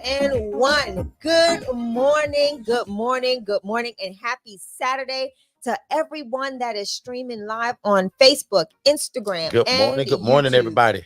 and one. Good morning, good morning, good morning, and happy Saturday to everyone that is streaming live on Facebook, Instagram, Good and morning, YouTube. everybody.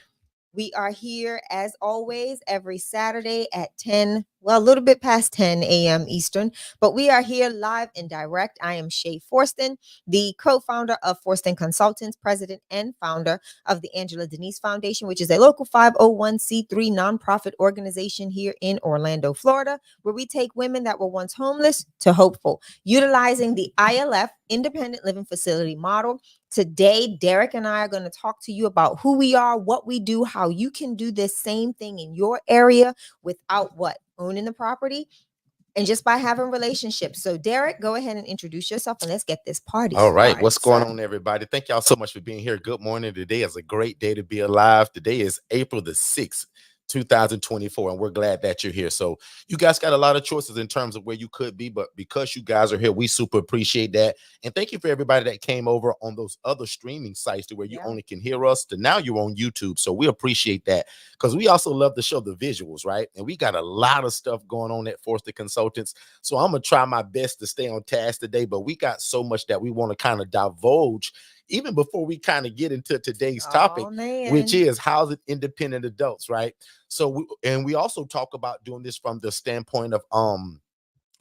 We are here as always every Saturday at 10, well, a little bit past 10 a.m. Eastern, but we are here live and direct. I am Shay Forston, the co-founder of Forston Consultants, president and founder of the Angela Denise Foundation, which is a local 501c3 nonprofit organization here in Orlando, Florida, where we take women that were once homeless to hopeful, utilizing the ILF, Independent Living Facility model. Today, Derek and I are going to talk to you about who we are, what we do, how you can do this same thing in your area without what? Owning the property and just by having relationships. So, Derek, go ahead and introduce yourself and let's get this party All right. started, What's going sir. on, everybody? Thank y'all so much for being here. Good morning. Today is a great day to be alive. Today is April the 6th. 2024, and we're glad that you're here. So you guys got a lot of choices in terms of where you could be, but because you guys are here, we super appreciate that. And thank you for everybody that came over on those other streaming sites to where you only can hear us, to now you're on YouTube. So we appreciate that, because we also love to show the visuals, right? And we got a lot of stuff going on at Forston Consultants. So I'm going to try my best to stay on task today, but we got so much that we want to kind of divulge even before we kind of get into today's topic, which is housing independent adults, right? So we also talk about doing this from the standpoint of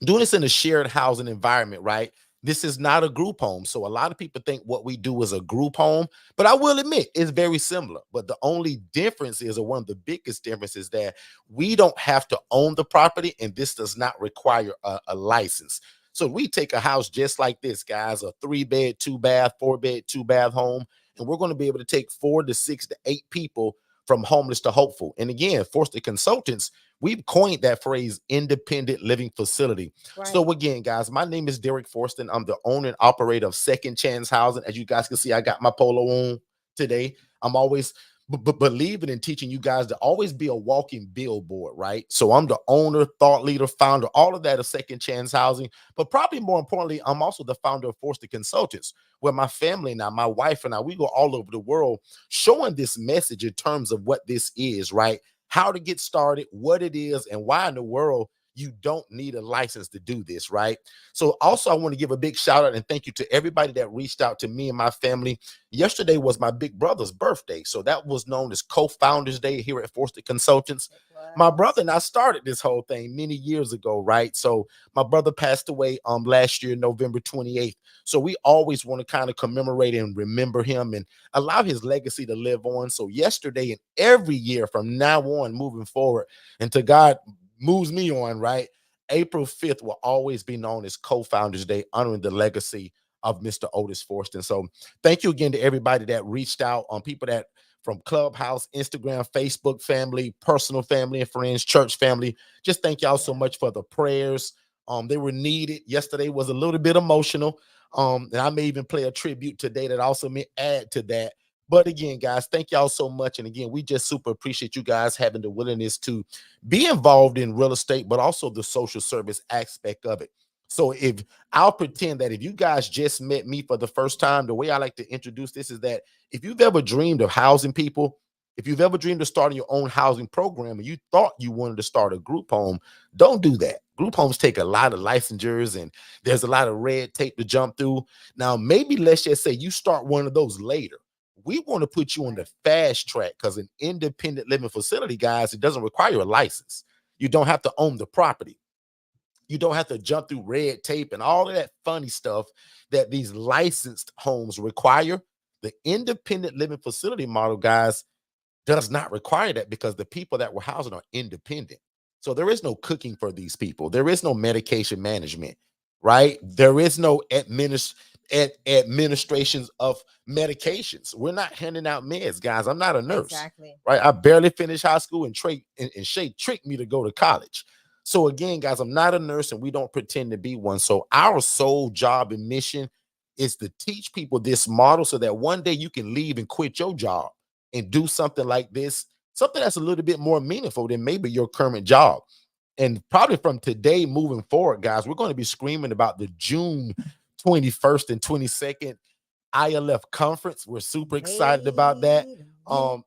doing this in a shared housing environment, right? This is not a group home. So a lot of people think what we do is a group home, but I will admit it's very similar. But the only difference is, or one of the biggest differences, that we don't have to own the property, and this does not require a license. So we take a house just like this, guys, a 3-bed, 2-bath, 4-bed, 2-bath home, and we're going to be able to take 4 to 6 to 8 people from homeless to hopeful. And again, Forston Consultants, we've coined that phrase, independent living facility. Right. So again, guys, my name is Derek Forston. I'm the owner and operator of Second Chance Housing. As you guys can see, I got my polo on today. I'm always believing and teaching you guys to always be a walking billboard, right? So I'm the owner, thought leader, founder, all of that of Second Chance Housing. But probably more importantly, I'm also the founder of Forston Consultants, where my family and I, my wife and I, we go all over the world showing this message in terms of what this is, right? How to get started, what it is, and why in the world you don't need a license to do this, right? So also I want to give a big shout out and thank you to everybody that reached out to me and my family. Yesterday was my big brother's birthday. So that was known as Co-Founders Day here at Forston Consultants. My brother and I started this whole thing many years ago, right? So my brother passed away last year, November 28th. So we always want to kind of commemorate and remember him and allow his legacy to live on. So yesterday and every year from now on moving forward, until God moves me on, right? April 5th will always be known as Co-Founders Day, honoring the legacy of Mr. Otis Forston. So thank you again to everybody that reached out, on people that from Clubhouse, Instagram, Facebook family, personal family and friends, church family. Just thank y'all so much for the prayers. They were needed. Yesterday was a little bit emotional. And I may even play a tribute today that also may add to that. But again, guys, thank y'all so much. And again, we just super appreciate you guys having the willingness to be involved in real estate, but also the social service aspect of it. So if I'll pretend that if you guys just met me for the first time, the way I like to introduce this is that if you've ever dreamed of housing people, if you've ever dreamed of starting your own housing program and you thought you wanted to start a group home, don't do that. Group homes take a lot of licensures and there's a lot of red tape to jump through. Now, maybe let's just say you start one of those later. We want to put you on the fast track, because an independent living facility, guys, it doesn't require a license. You don't have to own the property. You don't have to jump through red tape and all of that funny stuff that these licensed homes require. The independent living facility model, guys, does not require that, because the people that we're housing are independent. So there is no cooking for these people. There is no medication management, right? There is no administrations of medications. We're not handing out meds, guys. I'm not a nurse, right? I barely finished high school, and Shay tricked me to go to college. So again, guys, I'm not a nurse and we don't pretend to be one. So our sole job and mission is to teach people this model so that one day you can leave and quit your job and do something like this, something that's a little bit more meaningful than maybe your current job. And probably from today moving forward, guys, we're going to be screaming about the June 21st and 22nd ILF conference. We're super excited about that.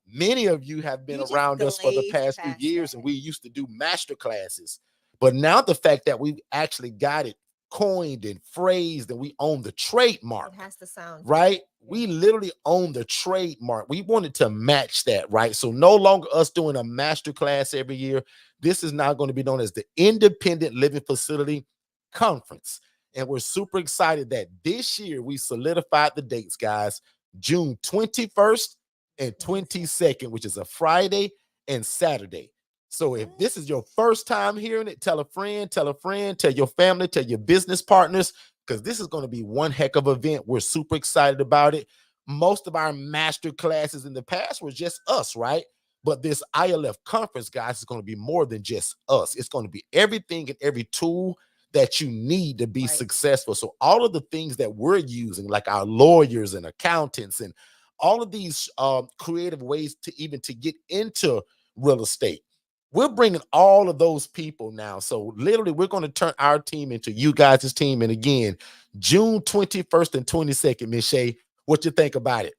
Many of you have been You just around us for the glazed past few past years, that. and we used to do master classes. But now the fact that we actually got it coined and phrased, and we own the trademark, It has to sound right? good. We literally own the trademark. We wanted to match that, right? So no longer us doing a master class every year. This is now going to be known as the Independent Living Facility Conference. And we're super excited that this year we solidified the dates, guys. June 21st and 22nd, which is a Friday and Saturday. So if this is your first time hearing it, tell a friend, tell your family, tell your business partners, because this is going to be one heck of an event. We're super excited about it. Most of our master classes in the past were just us, right? But this ILF conference, guys, is going to be more than just us. It's going to be everything and every tool that you need to be successful. So all of the things that we're using, like our lawyers and accountants and all of these creative ways to even to get into real estate, we're bringing all of those people now. So literally, we're going to turn our team into you guys' team. And again, June 21st and 22nd, Miss Shay, what you think about it?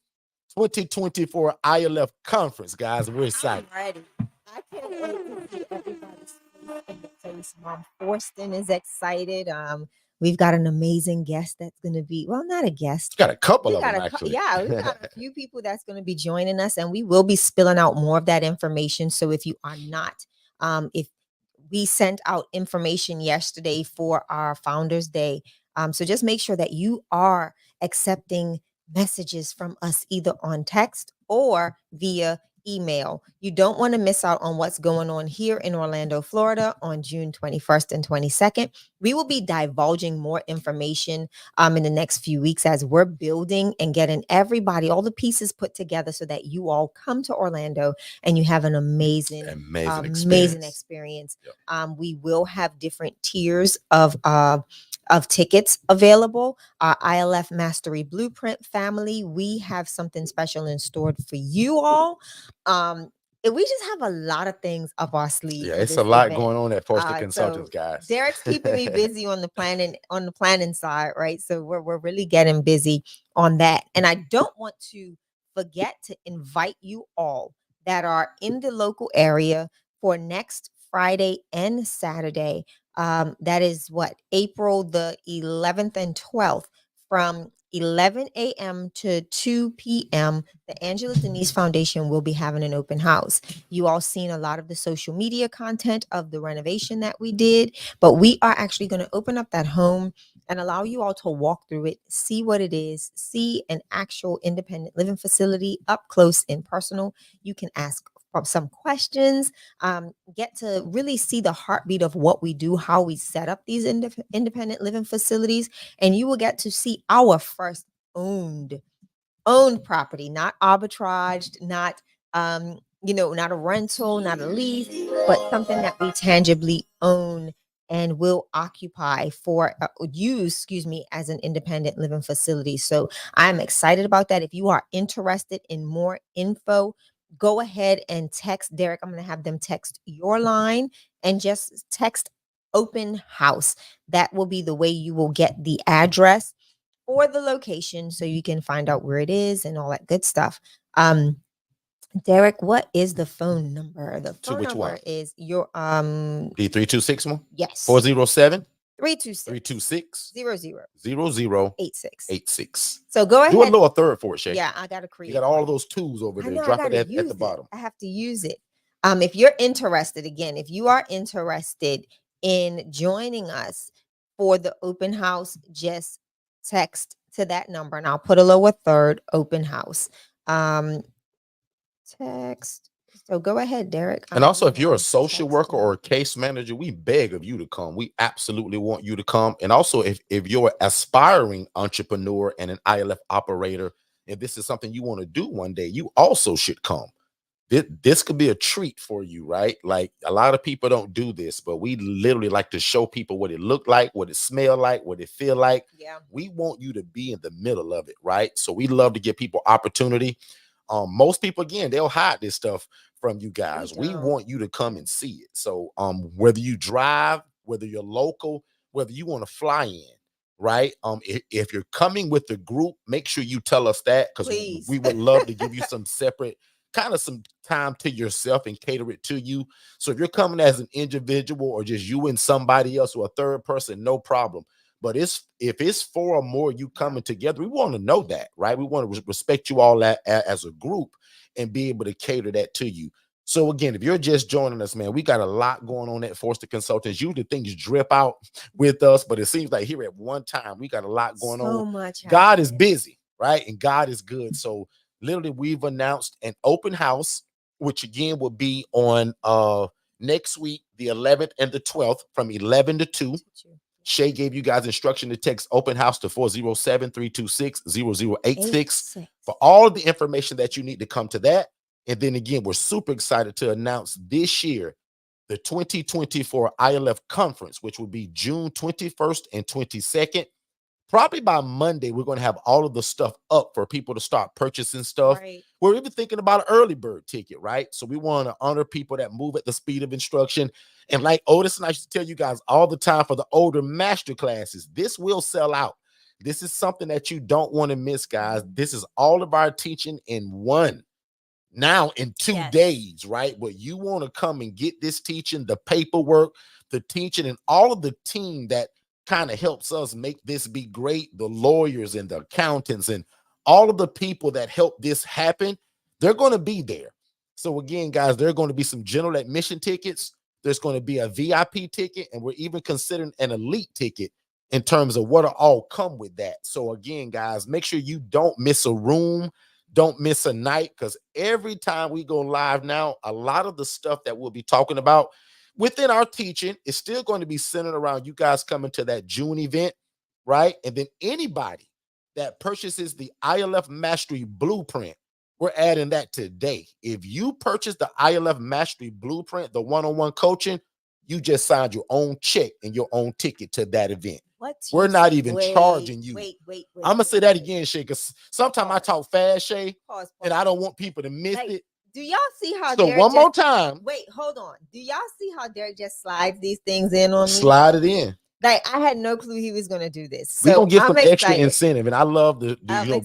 2024 ILF conference, guys. We're excited. I'm ready. I can't wait to see everybody's face in the face. Mom Forston is excited. We've got an amazing guest that's going to be, well, not a guest. Got a couple We of got them, a actually. yeah, we've got a few people that's going to be joining us, and we will be spilling out more of that information. So if you are not, if we sent out information yesterday for our Founders Day, so just make sure that you are accepting messages from us either on text or via email. You don't want to miss out on what's going on here in Orlando, Florida on June 21st and 22nd. We will be divulging more information in the next few weeks as we're building and getting everybody, all the pieces put together so that you all come to Orlando and you have an amazing experience. Yep. We will have different tiers of tickets available. Our ILF Mastery Blueprint family, we have something special in store for you all. We just have a lot of things up our sleeve. Yeah, for it's this a lot event. going on at Forston Consultants, So guys. Derek's keeping me busy on the planning side, right? So we're really getting busy on that. And I don't want to forget to invite you all that are in the local area for next Friday and Saturday. That is what, April the 11th and 12th, from 11 a.m. to 2 p.m. The Angela Denise Foundation will be having an open house. You all seen a lot of the social media content of the renovation that we did, but we are actually going to open up that home and allow you all to walk through it, see what it is, see an actual independent living facility up close and personal. You can ask some questions, get to really see the heartbeat of what we do, how we set up these independent living facilities, and you will get to see our first owned property, not arbitraged, not not a rental, not a lease, but something that we tangibly own and will occupy for use, as an independent living facility. So I'm excited about that. If you are interested in more info, go ahead and text Derek. I'm going to have them text your line and just text open house. That will be the way you will get the address or the location so you can find out where it is and all that good stuff. Derek, what is the phone number? The phone which number one? is your The 326 one? yes. 407 326 00 00 86. So go ahead. Do a little third for it, Shay. Yeah, I gotta create. You got all of those tools over I there. know, I Drop gotta it use at the bottom. I have to use it. If you're interested, again, if you are interested in joining us for the open house, just text to that number, and I'll put a lower third open house. Text. So go ahead, Derek. And also, if you're a social worker or a case manager, we beg of you to come. We absolutely want you to come. And also, if you're an aspiring entrepreneur and an ILF operator, if this is something you want to do one day, you also should come. This could be a treat for you, right? Like, a lot of people don't do this, but we literally like to show people what it looked like, what it smelled like, what it feel like. Yeah. We want you to be in the middle of it, right? So we love to give people opportunity. Most people, again, they'll hide this stuff from you guys. We want you to come and see it. So whether you drive, whether you're local, whether you want to fly in, right? If you're coming with the group, make sure you tell us that, because we would love to give you some separate kind of some time to yourself and cater it to you. So if you're coming as an individual or just you and somebody else or a third person, no problem. But if it's 4 or more you coming together, we want to know that, right? We want to respect you all as a group and be able to cater that to you. So again, if you're just joining us, man, we got a lot going on at Forston Consultants. Usually things drip out with us, but it seems like here at one time we got a lot going on. So much God is happening. busy, right? And God is good. So literally we've announced an open house, which again will be on next week, the 11th and the 12th from 11 to 2. Shay gave you guys instruction to text open house to 407-326-0086 for all of the information that you need to come to that. And then again, we're super excited to announce this year the 2024 ILF conference, which will be June 21st and 22nd. Probably by Monday, we're going to have all of the stuff up for people to start purchasing stuff. Right. We're even thinking about an early bird ticket, right? So we want to honor people that move at the speed of instruction. And like Otis and I used to tell you guys all the time, for the older master classes, this will sell out. This is something that you don't want to miss, guys. This is all of our teaching in in 2 days, right? But you want to come and get this teaching, the paperwork, the teaching, and all of the team that kind of helps us make this be great. The lawyers and the accountants and all of the people that help this happen, they're going to be there. So again, guys, there are going to be some general admission tickets. There's going to be a VIP ticket, and we're even considering an elite ticket in terms of what all come with that. So again, guys, make sure you don't miss a room. Don't miss a night, because every time we go live now, a lot of the stuff that we'll be talking about within our teaching is still going to be centered around you guys coming to that June event, right? And then anybody that purchases the ILF Mastery Blueprint, we're adding that today. If you purchase the ILF Mastery Blueprint, the one-on-one coaching, you just signed your own check and your own ticket to that event. We're not even charging you. Wait. I'm gonna say that again, Shay, because sometimes I talk fast, Shay, and I don't want people to miss it. Do y'all see how? So one more time. Wait, hold on. Do y'all see how Derek just slides these things in on me? Slide it in. Like, I had no clue he was gonna do this. So we're gonna get some extra excited. Incentive, and I love the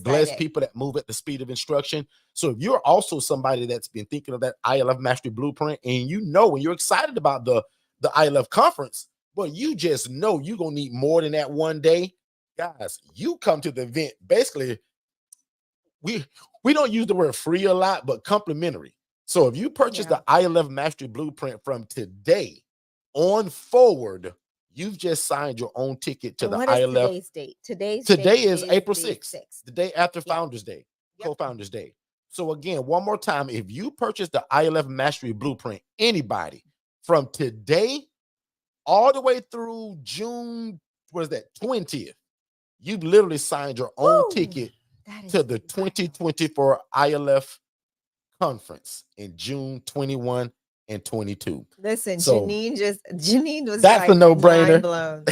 blessed people that move at the speed of instruction. So if you're also somebody that's been thinking of that ILF Mastery Blueprint, and when you're excited about the ILF conference, but you just know you're gonna need more than that one day, guys, you come to the event. Basically, we don't use the word free a lot, but complimentary. So if you purchase the ILF Mastery Blueprint from today on forward, you've just signed your own ticket to the ILF. Today's date? Today is April 6th, the day after Founders Day, Co-Founders Day. So again, one more time, if you purchase the ILF Mastery Blueprint, anybody from today all the way through June, 20th, you've literally signed your own ticket to the 2024 ILF conference in June 21 and 22. Listen, so, Janine was that's like, a no-brainer. Blown.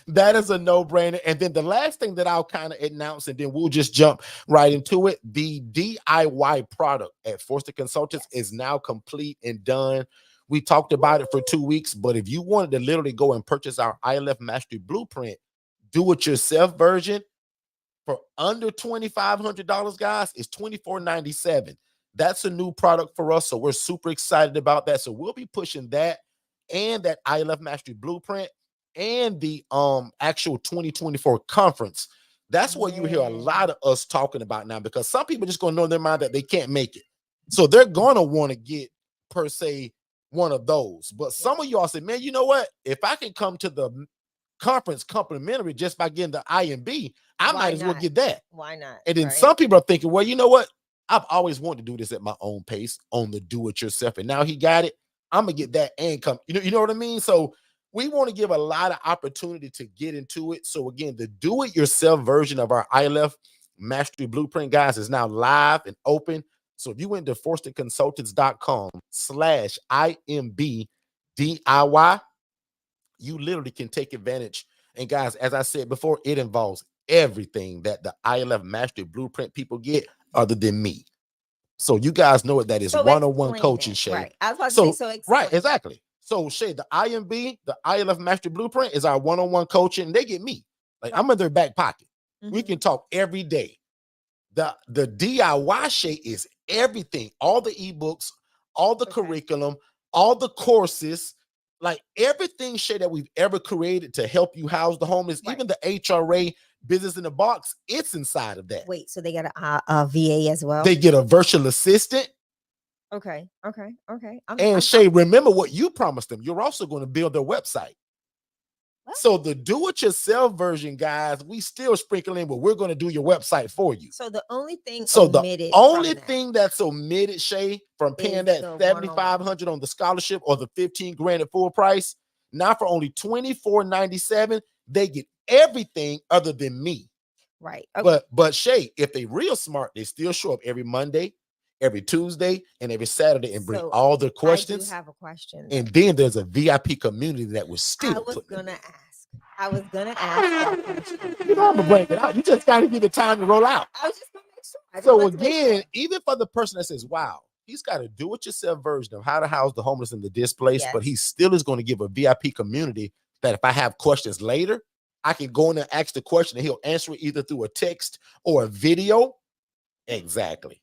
That is a no-brainer. And then the last thing that I'll kind of announce, and then we'll just jump right into it. The DIY product at Forston Consultants is now complete and done. We talked about it for 2 weeks, but if you wanted to literally go and purchase our ILF Mastery Blueprint do-it-yourself version for under $2,500, guys, is $24.97. That's a new product for us, so we're super excited about that. So we'll be pushing that and that ILF Mastery Blueprint and the actual 2024 conference. That's what you hear a lot of us talking about now, because some people just gonna know in their mind that they can't make it, so they're gonna want to get per se one of those. But some of y'all say, man, you know what? If I can come to the conference complimentary just by getting the IMB, I might as well get that. Why not? And then some people are thinking, well, you know what? I've always wanted to do this at my own pace on the do-it-yourself, and now he got it. I'm gonna get that and come. You know what I mean? So we want to give a lot of opportunity to get into it. So again, the do-it-yourself version of our ILF Mastery Blueprint, guys, is now live and open. So if you went to forstonconsultants.com/IMB DIY, you literally can take advantage. And guys, as I said before, it involves everything that the ILF Mastery Blueprint people get other than me. So you guys know what that is. One-on-one coaching, Shay. Right. I was about to say, right, exactly. So Shay, the IMB, the ILF Mastery Blueprint is our one-on-one coaching. They get me. Like, I'm in their back pocket. We can talk every day. The DIY, Shay, is everything, all the ebooks, all the Okay. curriculum, all the courses, like everything Shay that we've ever created to help you house the homeless, Right. even the HRA business in the box, it's inside of that. Wait, so they got a VA as well? They get a virtual assistant. Okay. And Shay, remember what you promised them. You're also going to build their website. What? So the do-it-yourself version, guys, we still sprinkle in, but we're going to do your website for you. So the only thing So omitted the only from that thing that's omitted, Shay, from paying is that the $7,500 on the scholarship or the $15,000 at full price, now for only $24.97, they get everything other than me. right. Okay. But Shay, if they real smart, they still show up every Monday, every Tuesday, and every Saturday and bring So all their I do questions. have a question. And then there's a VIP community that was still. I was gonna ask that question. You know, I'm gonna bring it out. You just gotta give it time to roll out. I was just gonna make sure. I just So wanted to make again, sure. even for the person that says, "Wow, he's got a do-it-yourself version of how to house the homeless and the displaced," but Yes. he still is going to give a VIP community that if I have questions later, I can go in and ask the question and he'll answer it either through a text or a video. Exactly.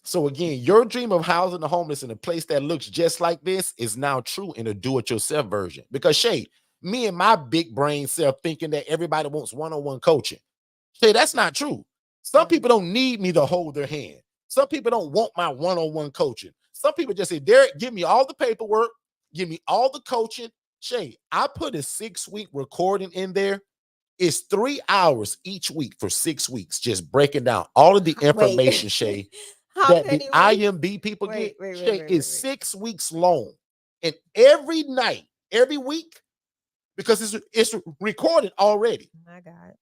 So again, your dream of housing the homeless in a place that looks just like this is now true in a do-it-yourself version. Because Shay, me and my big brain self thinking that everybody wants one-on-one coaching. Shay, that's not true. Some people don't need me to hold their hand. Some people don't want my one-on-one coaching. Some people just say, Derek, give me all the paperwork, give me all the coaching. Shay, I put a 6-week recording in there. It's 3 hours each week for 6 weeks, just breaking down all of the information, Shay, that the IMB people get. Shay, is 6 weeks long. And every night, every week, because it's recorded already. My God.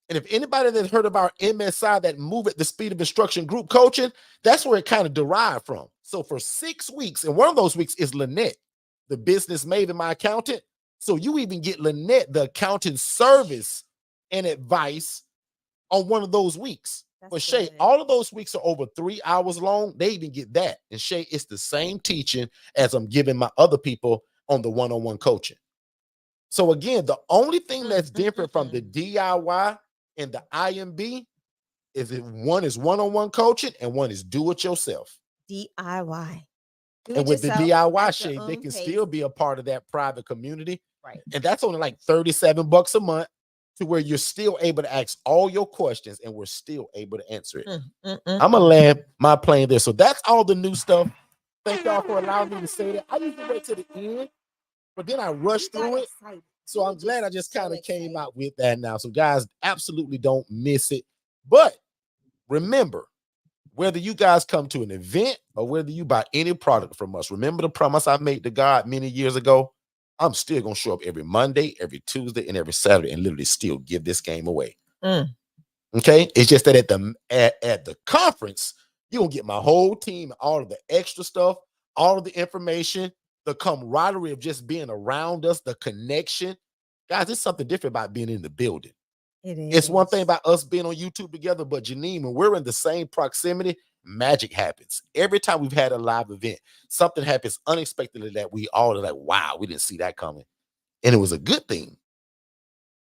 And if anybody that's heard of our MSI, that move at the speed of instruction group coaching, that's where it kind of derived from. So for 6 weeks, and one of those weeks is Lynette, the business maven, my accountant. So you even get Lynette, the accounting service and advice on one of those weeks. But Shay, all of those weeks are over 3 hours long. They even get that. And Shay, it's the same teaching as I'm giving my other people on the one-on-one coaching. So again, the only thing that's different from the DIY and the IMB is that one is one-on-one coaching and one is do-it-yourself. DIY. And with the DIY, Shay, they can still be a part of that private community. Right. And that's only like $37 a month, to where you're still able to ask all your questions and we're still able to answer it. I'm gonna land my plane there. So that's all the new stuff. Thank y'all for allowing me to say that. I usually wait to the end, but then I rush through it. So I'm glad I just kind of came out with that now. So guys, absolutely don't miss it. But remember, whether you guys come to an event or whether you buy any product from us, remember the promise I made to God many years ago? I'm still going to show up every Monday, every Tuesday, and every Saturday and literally still give this game away. Okay? It's just that at the conference, you're going to get my whole team, all of the extra stuff, all of the information, the camaraderie of just being around us, the connection. Guys, it's something different about being in the building. It is. It's one thing about us being on YouTube together, but Janine, when we're in the same proximity, magic happens. Every time we've had a live event, something happens unexpectedly that we all are like, wow, we didn't see that coming. And it was a good thing.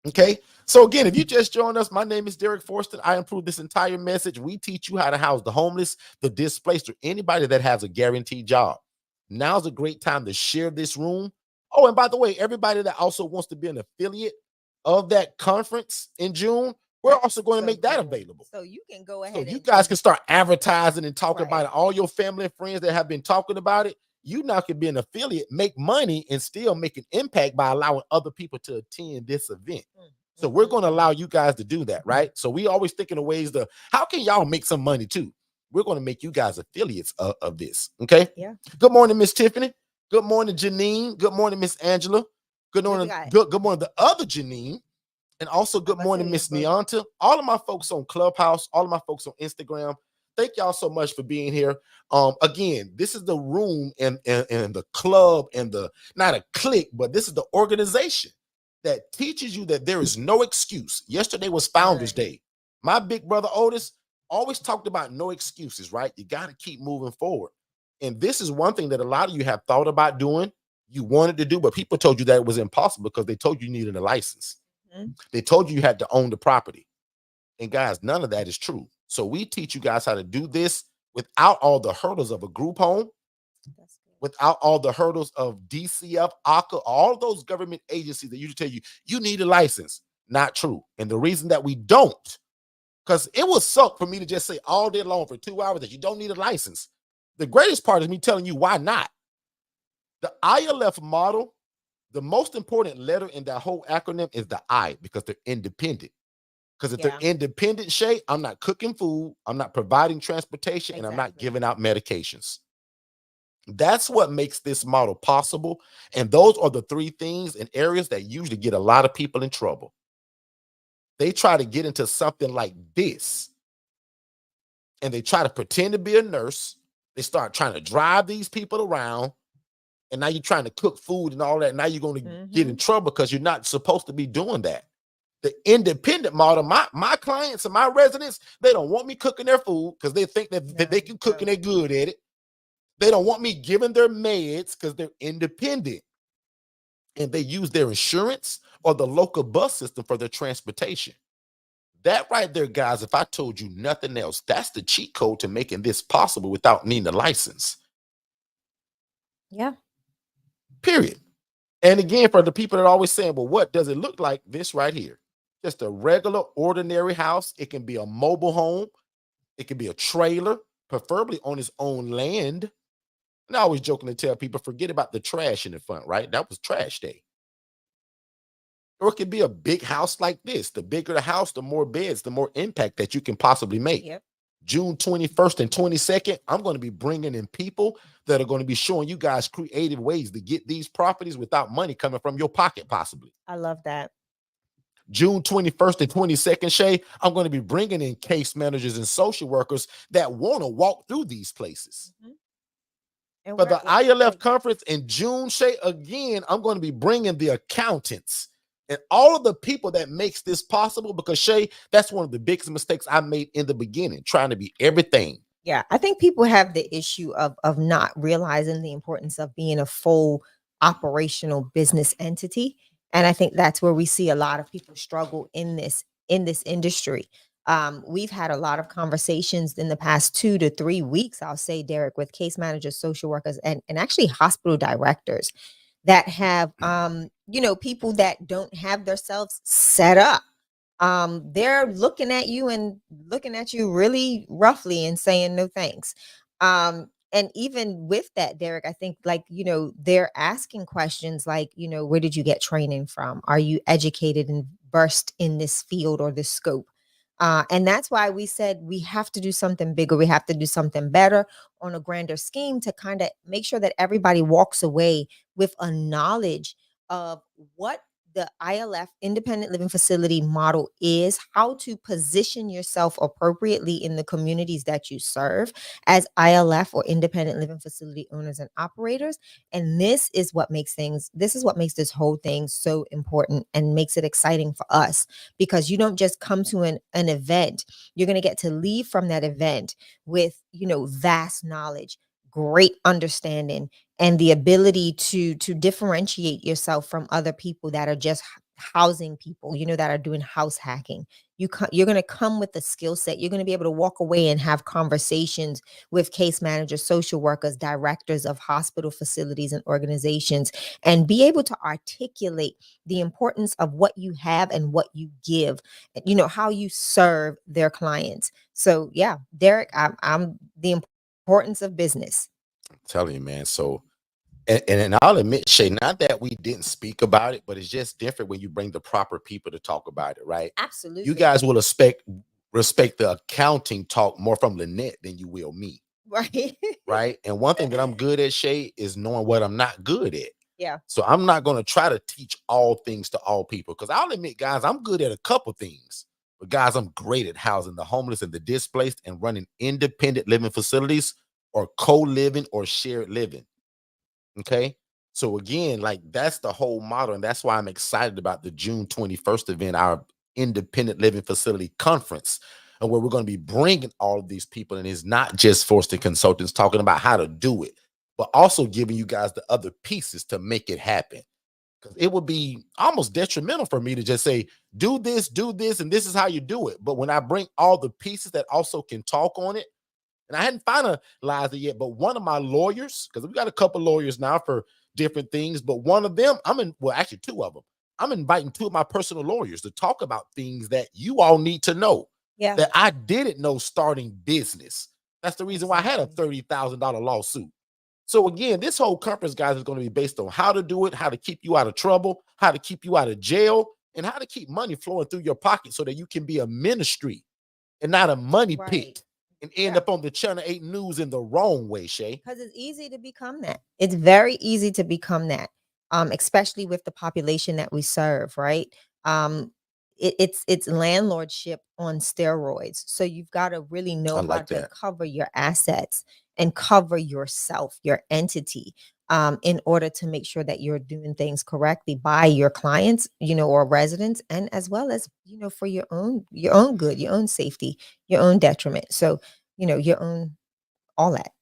Okay. So again, if you just joined us, my name is Derek Forston. I improve this entire message. We teach you how to house the homeless, the displaced, or anybody that has a guaranteed job. Now's a great time to share this room. Oh, and by the way, everybody that also wants to be an affiliate of that conference in June, we're also going to make that available. So you can go ahead. So you guys can start advertising and talking about it. All your family and friends that have been talking about it, you now can be an affiliate, make money, and still make an impact by allowing other people to attend this event. So we're going to allow you guys to do that, right? So we always thinking of ways to, how can y'all make some money too? We're going to make you guys affiliates of this, okay? Yeah. Good morning, Miss Tiffany. Good morning, Janine. Good morning, Miss Angela. Good morning, good morning, the other Janine. And also good morning, Miss Neonta. All of my folks on Clubhouse, all of my folks on Instagram, thank y'all so much for being here. Again, this is the room and the club and the, not a clique, but this is the organization that teaches you that there is no excuse. Yesterday was Founders Day. My big brother Otis always talked about no excuses, right? You got to keep moving forward. And this is one thing that a lot of you have thought about doing, you wanted to do, but people told you that it was impossible because they told you needed a license. They told you had to own the property. And guys, none of that is true. So we teach you guys how to do this without all the hurdles of a group home, That's good. without all the hurdles of DCF, ACA, all those government agencies that usually tell you, you need a license. Not true. And the reason that we don't, because it would suck for me to just say all day long for 2 hours that you don't need a license. The greatest part is me telling you why not. The ILF model, the most important letter in that whole acronym is the I, because they're independent. Because if they're independent, Shay, I'm not cooking food, I'm not providing transportation, and I'm not giving out medications. That's what makes this model possible. And those are the three things and areas that usually get a lot of people in trouble. They try to get into something like this, and they try to pretend to be a nurse. They start trying to drive these people around, and now you're trying to cook food and all that. Now you're going to get in trouble because you're not supposed to be doing that. The independent model, my clients and my residents, they don't want me cooking their food because they think that they can cook and they're good at it. They don't want me giving their meds because they're independent. And they use their insurance or the local bus system for their transportation. That right there, guys, if I told you nothing else, that's the cheat code to making this possible without needing a license. Yeah. Period. And again, for the people that are always saying, well, what does it look like? This right here. Just a regular, ordinary house. It can be a mobile home. It can be a trailer, preferably on its own land. And I always jokingly tell people, forget about the trash in the front, right? That was trash day. Or it could be a big house like this. The bigger the house, the more beds, the more impact that you can possibly make. Yep. June 21st and 22nd, I'm going to be bringing in people that are going to be showing you guys creative ways to get these properties without money coming from your pocket, possibly. I love that. June 21st and 22nd, Shay, I'm going to be bringing in case managers and social workers that want to walk through these places. And for the ILF conference in June, Shay, again, I'm going to be bringing the accountants and all of the people that makes this possible, because Shay, that's one of the biggest mistakes I made in the beginning, trying to be everything. Yeah, I think people have the issue of not realizing the importance of being a full operational business entity. And I think that's where we see a lot of people struggle in this industry. We've had a lot of conversations in the past 2 to 3 weeks, I'll say, Derek, with case managers, social workers, and actually hospital directors that have people that don't have themselves set up. They're looking at you really roughly and saying no thanks. And even with that, Derek, I think, like, they're asking questions like, where did you get training from? Are you educated and versed in this field or this scope? And that's why we said we have to do something bigger. We have to do something better on a grander scheme to kind of make sure that everybody walks away with a knowledge of what the ILF, independent living facility model, is, how to position yourself appropriately in the communities that you serve as ILF or independent living facility owners and operators. And this is what makes this whole thing so important and makes it exciting for us, because you don't just come to an event. You're going to get to leave from that event with, vast knowledge, great understanding, and the ability to differentiate yourself from other people that are just housing people, that are doing house hacking. You're going to come with a skill set. You're going to be able to walk away and have conversations with case managers, social workers, directors of hospital facilities and organizations, and be able to articulate the importance of what you have and what you give, how you serve their clients. So yeah, Derek, I'm the importance of business. I'm telling you, man. So, and I'll admit, Shay, not that we didn't speak about it, but it's just different when you bring the proper people to talk about it, right? Absolutely. You guys will respect the accounting talk more from Lynette than you will me. Right. Right. And one thing that I'm good at, Shay, is knowing what I'm not good at. Yeah. So I'm not going to try to teach all things to all people, because I'll admit, guys, I'm good at a couple things. But guys, I'm great at housing the homeless and the displaced and running independent living facilities or co-living or shared living. Okay. So again, like, that's the whole model. And that's why I'm excited about the June 21st event, our independent living facility conference, and where we're going to be bringing all of these people. And it's not just Forston Consultants talking about how to do it, but also giving you guys the other pieces to make it happen. Because it would be almost detrimental for me to just say, do this, and this is how you do it. But when I bring all the pieces that also can talk on it, And I hadn't finalized it yet, but one of my lawyers, because we got a couple lawyers now for different things, but one of them, actually two of them, I'm inviting two of my personal lawyers to talk about things that you all need to know Yeah. that I didn't know starting business. That's the reason why I had a $30,000 lawsuit. So again, this whole conference, guys, is going to be based on how to do it, how to keep you out of trouble, how to keep you out of jail, and how to keep money flowing through your pocket so that you can be a ministry and not a money pit and end up on the Channel 8 News in the wrong way, Shay. Because it's easy to become that. It's very easy to become that, especially with the population that we serve, right? It's landlordship on steroids. So you've got to really know how to cover your assets and cover yourself, your entity, in order to make sure that you're doing things correctly by your clients, or residents, and as well as, for your own good, your own safety, your own detriment. So, your own all that.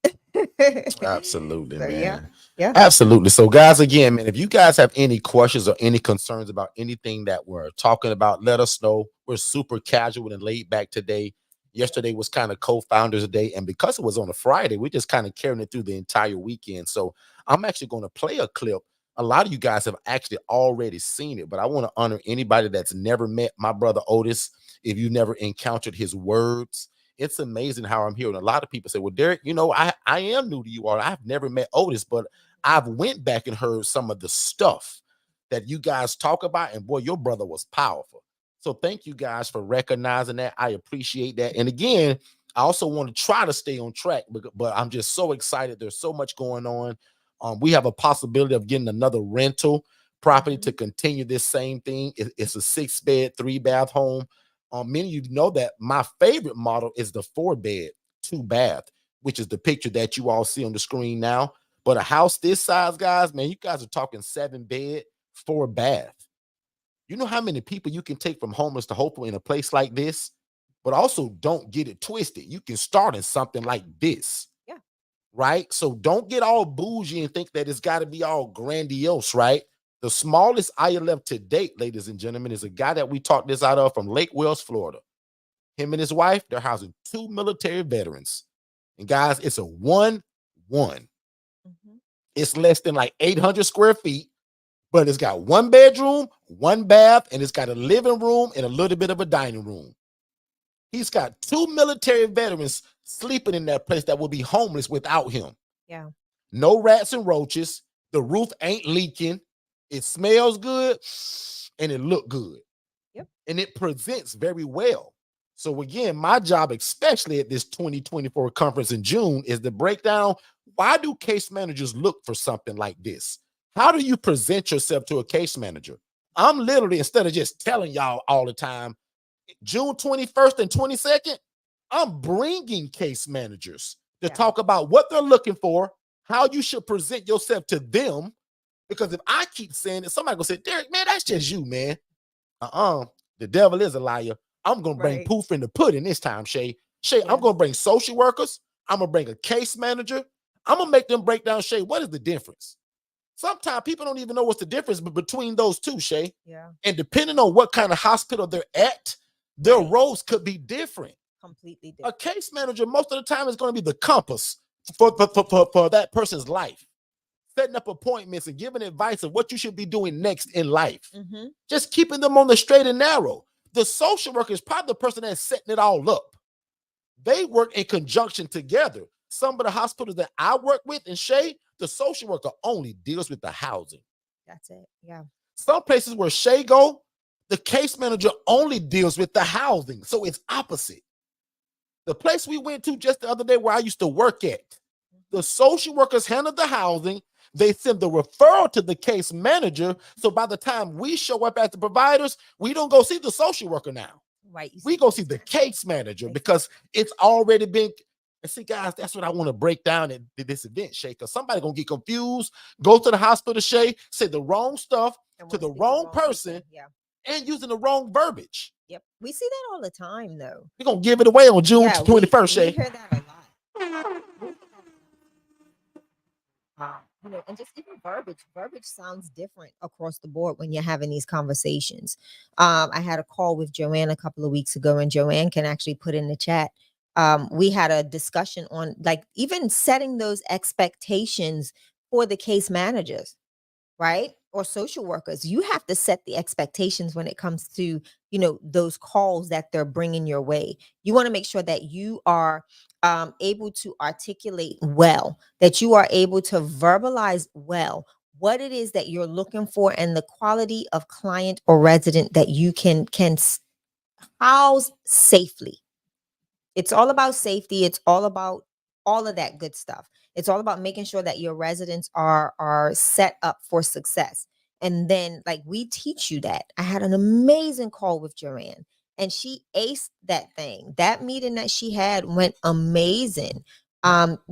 Absolutely, So, man. Yeah. Absolutely. So, guys, again, man, if you guys have any questions or any concerns about anything that we're talking about, let us know. We're super casual and laid back today. Yesterday was kind of co-founders day, and because it was on a Friday, we're just kind of carrying it through the entire weekend. So I'm actually going to play a clip. A lot of you guys have actually already seen it, but I want to honor anybody that's never met my brother Otis. If you never encountered his words, it's amazing how I'm hearing a lot of people say, well, Derek, I am new to you all. I've never met Otis, but I've went back and heard some of the stuff that you guys talk about, and boy, your brother was powerful. So thank you guys for recognizing that. I appreciate that. And again, I also want to try to stay on track, but I'm just so excited. There's so much going on. We have a possibility of getting another rental property to continue this same thing. It's a 6-bed, 3-bath home. Many of you know that my favorite model is the 4-bed, 2-bath, which is the picture that you all see on the screen now. But a house this size, guys, man, you guys are talking 7-bed, 4-bath. You know how many people you can take from homeless to hopeful in a place like this? But also don't get it twisted. You can start in something like this. Yeah. Right? So don't get all bougie and think that it's got to be all grandiose, right? The smallest ILF to date, ladies and gentlemen, is a guy that we talked this out of from Lake Wells, Florida. Him and his wife, they're housing 2 military veterans. And guys, it's a 1-1. It's less than like 800 square feet, but it's got 1 bedroom, 1 bath, and it's got a living room and a little bit of a dining room. He's got 2 military veterans sleeping in that place that will be homeless without him. Yeah. No rats and roaches. The roof ain't leaking. It smells good and it look good. Yep. And it presents very well. So again, my job, especially at this 2024 conference in June, is to break down, why do case managers look for something like this? How do you present yourself to a case manager? I'm literally, instead of just telling y'all all the time, June 21st and 22nd, I'm bringing case managers to talk about what they're looking for, how you should present yourself to them. Because if I keep saying it, somebody gonna say, Derek, man, that's just you, man. The devil is a liar. I'm gonna bring proof in the pudding this time, Shay. Shay, I'm gonna bring social workers. I'm gonna bring a case manager. I'm gonna make them break down, Shay, what is the difference? Sometimes people don't even know what's the difference between those two, Shay. Yeah. And depending on what kind of hospital they're at, their roles could be different. Completely different. A case manager, most of the time, is going to be the compass for that person's life. Setting up appointments and giving advice of what you should be doing next in life. Just keeping them on the straight and narrow. The social worker is probably the person that's setting it all up. They work in conjunction together. Some of the hospitals that I work with in Shay, the social worker only deals with the housing. That's it. Yeah. Some places where Shay go, the case manager only deals with the housing. So it's opposite. The place we went to just the other day where I used to work at, the social workers handle the housing. They send the referral to the case manager. So by the time we show up as the providers, we don't go see the social worker now. Right. We go see the case manager because it's already been. And see, guys, that's what I want to break down at this event, Shay, because somebody going to get confused, go to the hospital, Shay, say the wrong stuff to the wrong person, and using the wrong verbiage. Yep. We see that all the time, though. We're going to give it away on June 21st, Shay. We hear that a lot. And just even verbiage sounds different across the board when you're having these conversations. I had a call with Joanne a couple of weeks ago, and Joanne can actually put in the chat we had a discussion on like even setting those expectations for the case managers, right? Or social workers. You have to set the expectations when it comes to, those calls that they're bringing your way. You want to make sure that you are able to articulate well, that you are able to verbalize well what it is that you're looking for and the quality of client or resident that you can house safely. It's all about safety. It's all about all of that good stuff. It's all about making sure that your residents are set up for success. And then like we teach you that. I had an amazing call with Joanne and she aced that thing. That meeting that she had went amazing.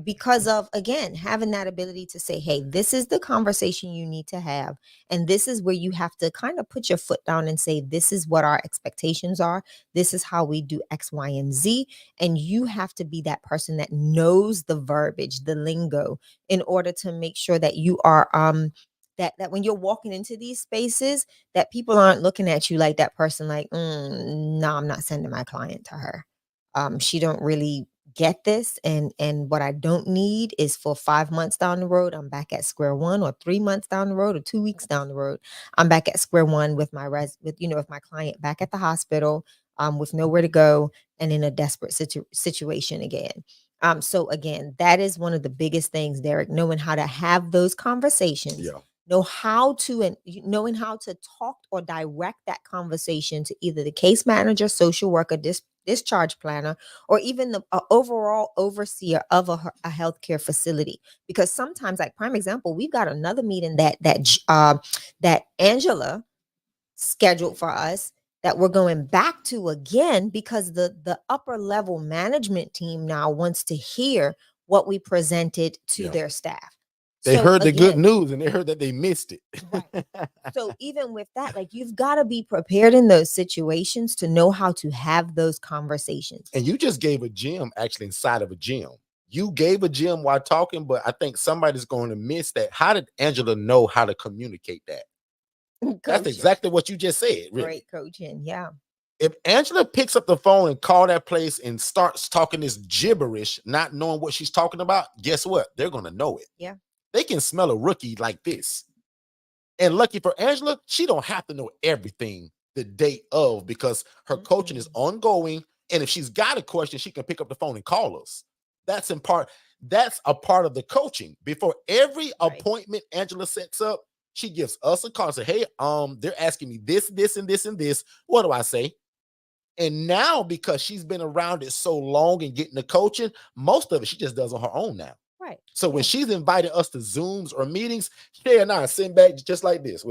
Because of again having that ability to say, hey, this is the conversation you need to have. And this is where you have to kind of put your foot down and say, this is what our expectations are. This is how we do X, Y, and Z. And you have to be that person that knows the verbiage, the lingo, in order to make sure that you are that when you're walking into these spaces, that people aren't looking at you like that person like, no, I'm not sending my client to her. She don't really get this, and what I don't need is for 5 months down the road I'm back at square one, or 3 months down the road, or 2 weeks down the road I'm back at square one with with my client back at the hospital, with nowhere to go and in a desperate situation again. So again, that is one of the biggest things, Derek, knowing how to have those conversations, Yeah. knowing how to talk or direct that conversation to either the case manager, social worker, discharge planner, or even the overall overseer of a healthcare facility. Because sometimes, like prime example, we've got another meeting that Angela scheduled for us that we're going back to again because the upper level management team now wants to hear what we presented to Yeah. their staff. They So heard the good again, news and they heard that they missed it. right. So even with that, like you've got to be prepared in those situations to know how to have those conversations. And you just gave a gem actually inside of a gem. You gave a gem while talking, but I think somebody's going to miss that. How did Angela know how to communicate that? That's Coaching. exactly what you just said, really. Great coaching. Yeah. If Angela picks up the phone and call that place and starts talking this gibberish, not knowing what she's talking about, guess what? They're going to know it. Yeah. They can smell a rookie like this. And lucky for Angela, she don't have to know everything the day of because her coaching is ongoing. And if she's got a question, she can pick up the phone and call us. That's a part of the coaching. Before every appointment Angela sets up, she gives us a call and say, hey, they're asking me this, this, and this, and this. What do I say? And now, because she's been around it so long and getting the coaching, most of it she just does on her own now. Right. So when she's invited us to Zooms or meetings, Shay and I are sitting back just like this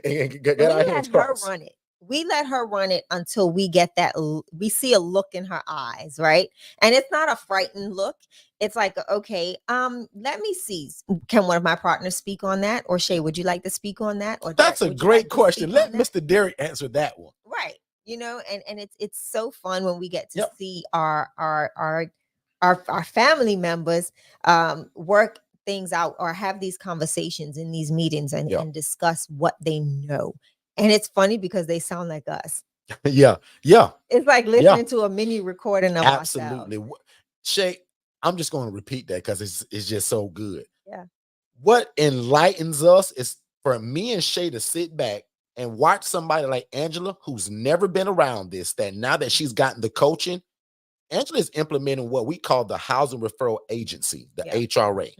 and get our hands crossed. Run it. We let her run it until we get that. We see a look in her eyes, right? And it's not a frightened look. It's like, okay, let me see. Can one of my partners speak on that? Or Shay, would you like to speak on that? Or that's Derek, a great question. Let Mr. Derek answer that one. Right. And it's so fun when we get to see our family members work things out or have these conversations in these meetings and discuss what they know. And it's funny because they sound like us. Yeah. It's like listening to a mini recording of absolutely ourselves. Shay, I'm just going to repeat that because it's just so good. Yeah. What enlightens us is for me and Shay to sit back and watch somebody like Angela, who's never been around this, that now that she's gotten the coaching, Angela is implementing what we call the Housing Referral Agency, the HRA.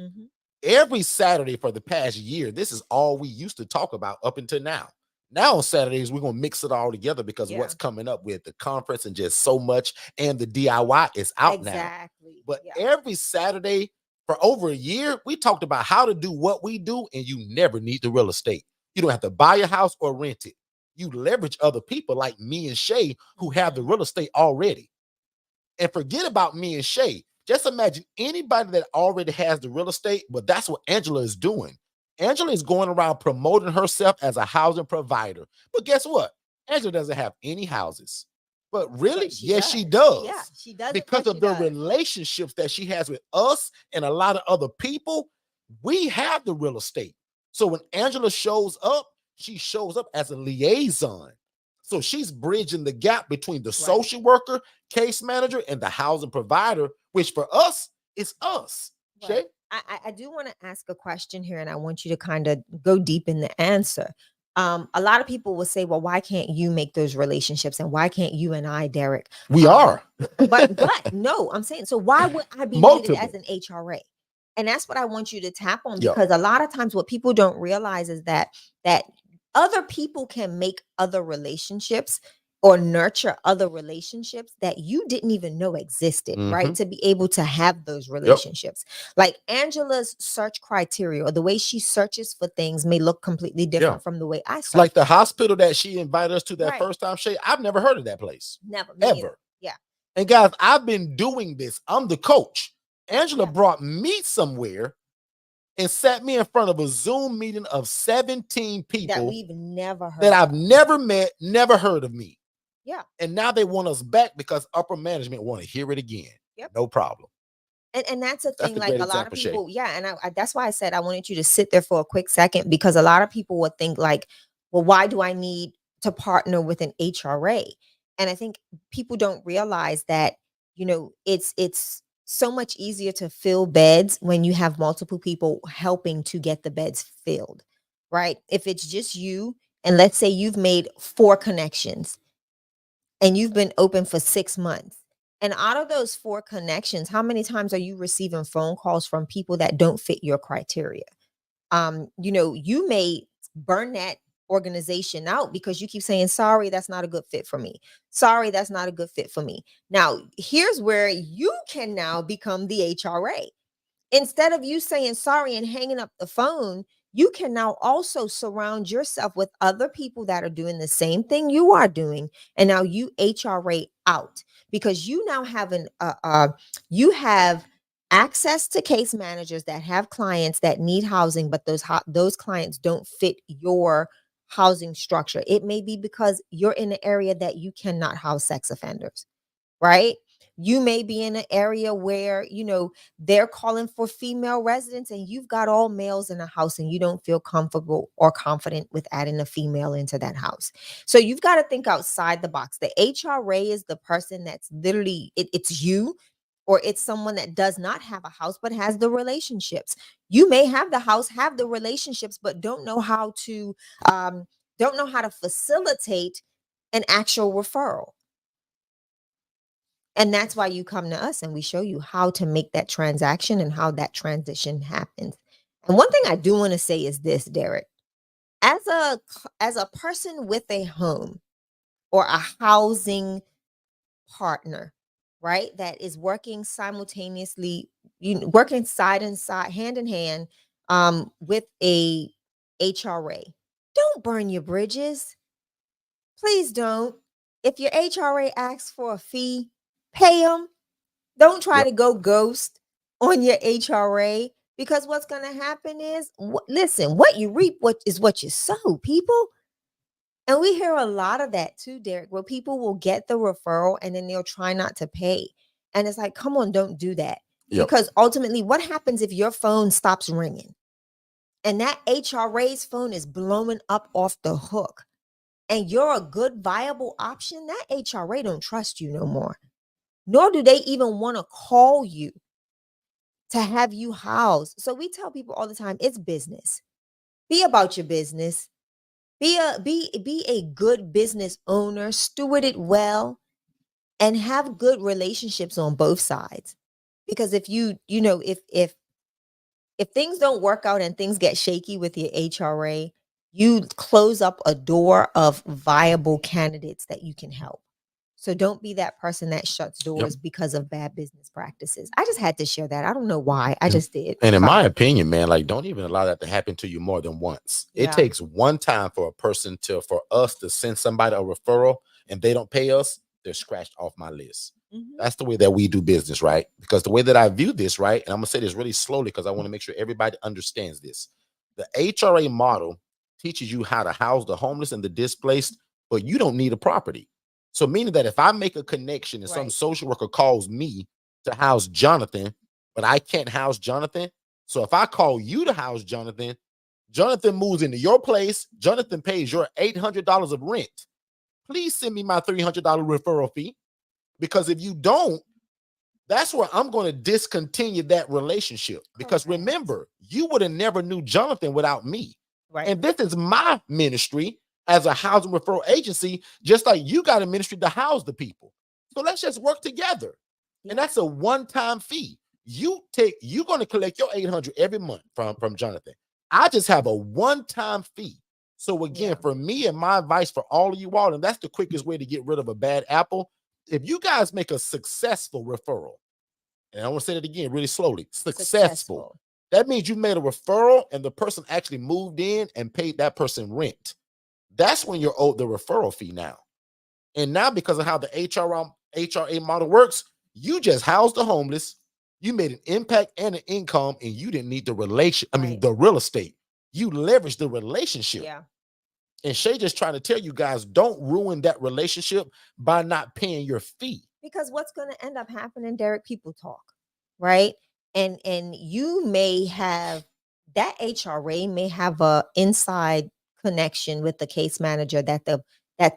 Every Saturday for the past year, this is all we used to talk about up until now. Now on Saturdays, we're going to mix it all together because what's coming up with the conference and just so much, and the DIY is out now. But every Saturday for over a year, we talked about how to do what we do, and you never need the real estate. You don't have to buy a house or rent it. You leverage other people like me and Shay who have the real estate already. And forget about me and Shay. Just imagine anybody that already has the real estate, but that's what Angela is doing. Angela is going around promoting herself as a housing provider. But guess what? Angela doesn't have any houses. But really, yes, she does. Yeah, she does. Because of the relationships that she has with us and a lot of other people, we have the real estate. So when Angela shows up, she shows up as a liaison. So she's bridging the gap between the social worker, case manager, and the housing provider, which for us is us. Right. Shay? I do want to ask a question here, and I want you to kind of go deep in the answer. A lot of people will say, well, why can't you make those relationships? And why can't you and I, Derek? We are. But no, I'm saying, so why would I be needed as an HRA? And that's what I want you to tap on, because a lot of times what people don't realize is that other people can make other relationships or nurture other relationships that you didn't even know existed, right? To be able to have those relationships. Like Angela's search criteria, or the way she searches for things, may look completely different from the way I search. Like the hospital that she invited us to that first time, Shay, I've never heard of that place. Never. Ever. Yeah. And guys, I've been doing this. I'm the coach. Angela brought me somewhere and sat me in front of a Zoom meeting of 17 people that we've never heard that I've never met, never heard of me. Yeah. And now they want us back because upper management want to hear it again. Yep. No problem. And that's a thing, That's like a lot of people, and I that's why I said I wanted you to sit there for a quick second, because a lot of people would think like, well, why do I need to partner with an HRA? And I think people don't realize that, it's so much easier to fill beds when you have multiple people helping to get the beds filled, right? If it's just you, and let's say you've made 4 connections and you've been open for 6 months. And out of those 4 connections, how many times are you receiving phone calls from people that don't fit your criteria? You may burn that organization out because you keep saying, sorry, that's not a good fit for me. Sorry, that's not a good fit for me. Now, here's where you can now become the HRA. Instead of you saying sorry and hanging up the phone, you can now also surround yourself with other people that are doing the same thing you are doing. And now you HRA out, because you now have you have access to case managers that have clients that need housing, but those clients don't fit your housing structure. It may be because you're in an area that you cannot house sex offenders, right? You may be in an area where, they're calling for female residents and you've got all males in a house and you don't feel comfortable or confident with adding a female into that house. So you've got to think outside the box. The HRA is the person that's literally, it's you, or it's someone that does not have a house but has the relationships. You may have the house, have the relationships, but don't know how to facilitate an actual referral. And that's why you come to us and we show you how to make that transaction and how that transition happens. And one thing I do want to say is this, Derek, as a person with a home or a housing partner, right, that is working simultaneously, working side and side, hand in hand, with a HRA, don't burn your bridges. Please don't. If your HRA asks for a fee, pay them. Don't try to go ghost on your HRA, because what's going to happen is, listen, what you reap is what you sow, people. And we hear a lot of that too, Derek, where people will get the referral and then they'll try not to pay. And it's like, come on, don't do that. Because ultimately, what happens if your phone stops ringing and that HRA's phone is blowing up off the hook and you're a good, viable option? That HRA don't trust you no more. Nor do they even want to call you to have you housed. So we tell people all the time, it's business. Be about your business. Be a good business owner, steward it well, and have good relationships on both sides. Because if if things don't work out and things get shaky with your HRA, you close up a door of viable candidates that you can help. So don't be that person that shuts doors because of bad business practices. I just had to share that. I don't know why. I just did. And in my opinion, man, like, don't even allow that to happen to you more than once. Yeah. It takes one time for us to send somebody a referral and they don't pay us, they're scratched off my list. That's the way that we do business, right? Because the way that I view this, right, and I'm going to say this really slowly because I want to make sure everybody understands this. The HRA model teaches you how to house the homeless and the displaced, but you don't need a property. So meaning that if I make a connection and some social worker calls me to house Jonathan, but I can't house Jonathan. So if I call you to house Jonathan, Jonathan moves into your place, Jonathan pays your $800 of rent. please send me my $300 referral fee. Because if you don't, that's where I'm going to discontinue that relationship. Because Correct. remember, you would have never knew Jonathan without me. Right. And this is my ministry as a housing referral agency, just like you got a ministry to house the people. So let's just work together. And that's a one-time fee. You're going to collect your $800 every month from Jonathan. I just have a one-time fee. So again, for me and my advice for all of you all, and that's the quickest way to get rid of a bad apple. If you guys make a successful referral, and I want to say that again really slowly, successful. That means you made a referral and the person actually moved in and paid that person rent. That's when you're owed the referral fee now. And now, because of how the HRA model works, you just housed the homeless, you made an impact and an income, and you didn't need the the real estate. You leveraged the relationship. Yeah. And Shay just trying to tell you guys, don't ruin that relationship by not paying your fee. Because what's going to end up happening, Derek, people talk, right? And you may have, that HRA may have a inside connection with the case manager that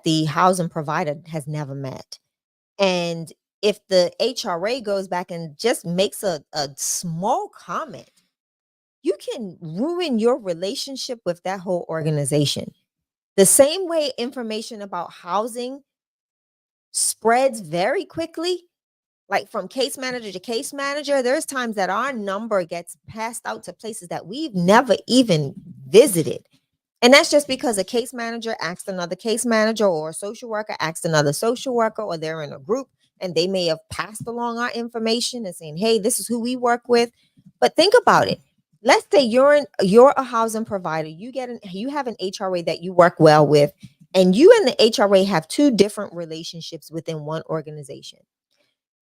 the housing provider has never met. And if the HRA goes back and just makes a small comment, you can ruin your relationship with that whole organization. The same way information about housing spreads very quickly, like from case manager to case manager, there's times that our number gets passed out to places that we've never even visited. And that's just because a case manager asked another case manager, or a social worker asked another social worker, or they're in a group and they may have passed along our information and saying, hey, this is who we work with. But think about it. Let's say you're a housing provider. You have an HRA that you work well with, and you and the HRA have two different relationships within one organization.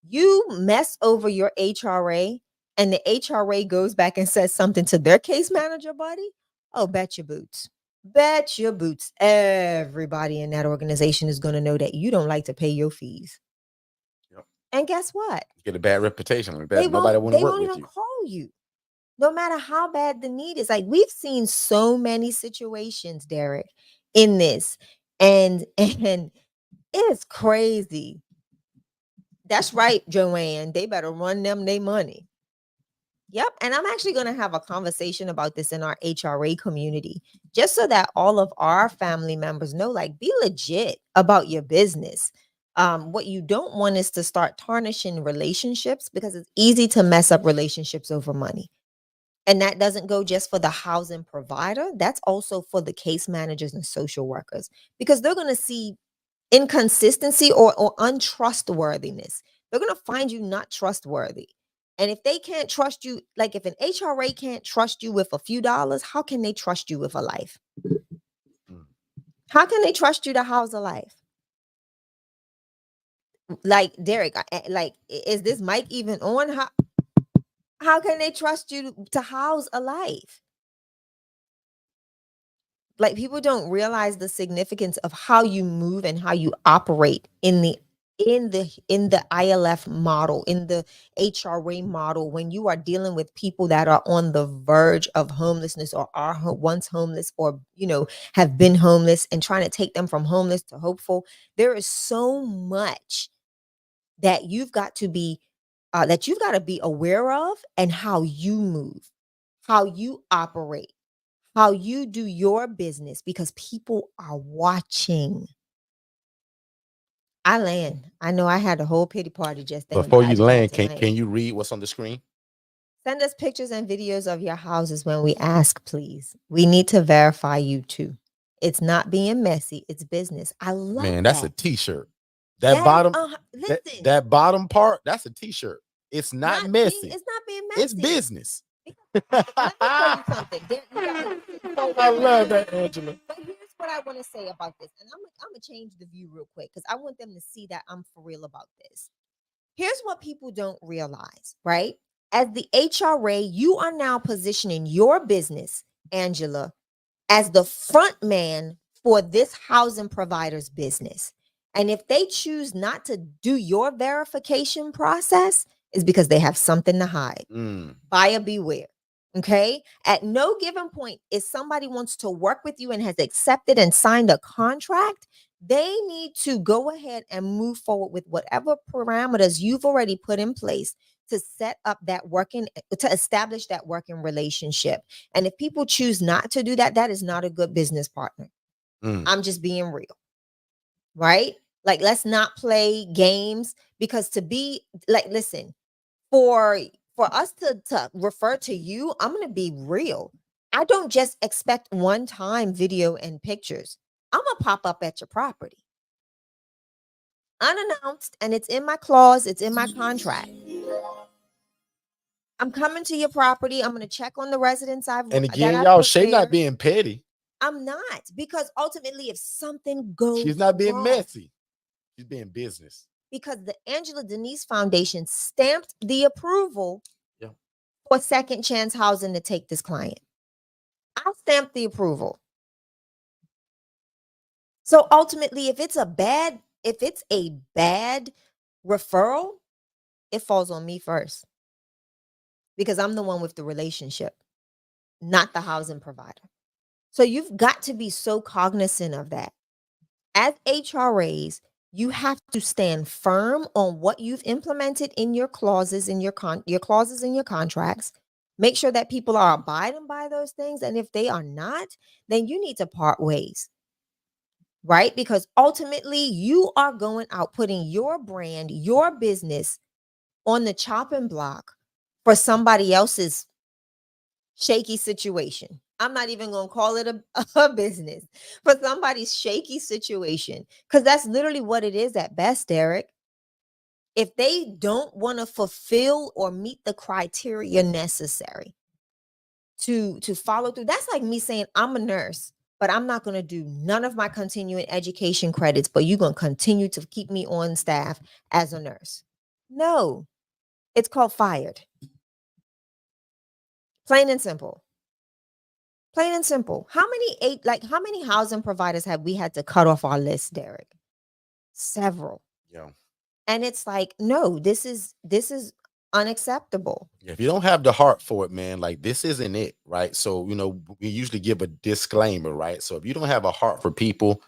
You mess over your HRA and the HRA goes back and says something to their case manager, buddy. Oh, bet your boots. Bet your boots. Everybody in that organization is going to know that you don't like to pay your fees. Yep. And guess what? You get a bad reputation. Nobody want to work with you. They won't even call you. No matter how bad the need is. Like, we've seen so many situations, Derek, in this. And it's crazy. That's right, Joanne. They better run them their money. Yep. And I'm actually going to have a conversation about this in our HRA community, just so that all of our family members know, like, be legit about your business. What you don't want is to start tarnishing relationships, because it's easy to mess up relationships over money. And that doesn't go just for the housing provider. That's also for the case managers and social workers, because they're going to see inconsistency or untrustworthiness. They're going to find you not trustworthy. And if they can't trust you, like if an HRA can't trust you with a few dollars, how can they trust you with a life? How can they trust you to house a life? Like, Derek, like, is this mic even on? How can they trust you to house a life? Like, people don't realize the significance of how you move and how you operate in the ILF model, in the HRA model, when you are dealing with people that are on the verge of homelessness, or are once homeless, or have been homeless, and trying to take them from homeless to hopeful. There is so much that you've got to be aware of, and how you move, how you operate, how you do your business, because people are watching. I land. I know I had a whole pity party just then. Before you land, can you read what's on the screen? Send us pictures and videos of your houses when we ask, please. We need to verify you too. It's not being messy. It's business. I love that. Man, that's a t-shirt. That bottom part, that's a t-shirt. It's not messy. It's not being messy. It's business. Let me tell you something. I love that, Angela. But here's what I want to say about this. And I'm going to change the view real quick, because I want them to see that I'm for real about this. Here's what people don't realize, right? As the HRA, you are now positioning your business, Angela, as the front man for this housing provider's business. And if they choose not to do your verification process, is because they have something to hide. Buyer beware. Okay. At no given point, if somebody wants to work with you and has accepted and signed a contract, They need to go ahead and move forward with whatever parameters you've already put in place to set up that working, to establish that working relationship. And if people choose not to do that, that is not a good business partner. Mm. I'm just being real, right? Like, let's not play games, because to be like, listen, for us to refer to you, I'm going to be real. I don't just expect one time video and pictures. I'm going to pop up at your property unannounced, and it's in my clause, it's in my contract. I'm coming to your property. I'm going to check on the residents And that again, I've y'all, put Shay not there. being petty. I'm not, because ultimately, if something goes She's not being wrong, messy. She's being business. because the Angela Denise Foundation stamped the approval Yeah. for Second Chance Housing to take this client. I stamped the approval. So ultimately, if it's a bad referral, it falls on me first, because I'm the one with the relationship, not the housing provider. So you've got to be so cognizant of that. As HRAs, you have to stand firm on what you've implemented in your clauses, in your clauses in your contracts. Make sure that people are abiding by those things. And if they are not, then you need to part ways, right? Because ultimately, you are going out putting your brand, your business on the chopping block for somebody else's shaky situation. I'm not even going to call it a business, for somebody's shaky situation, because that's literally what it is at best, Derek. If they don't want to fulfill or meet the criteria necessary to follow through, that's like me saying, I'm a nurse, but I'm not going to do none of my continuing education credits, but you're going to continue to keep me on staff as a nurse. No, it's called fired. Plain and simple. Plain and simple. How many housing providers have we had to cut off our list, Derek? Several. Yeah. And it's like, no, this is unacceptable. If you don't have the heart for it, man, like, this isn't it, right? So, we usually give a disclaimer, right? So if you don't have a heart for people,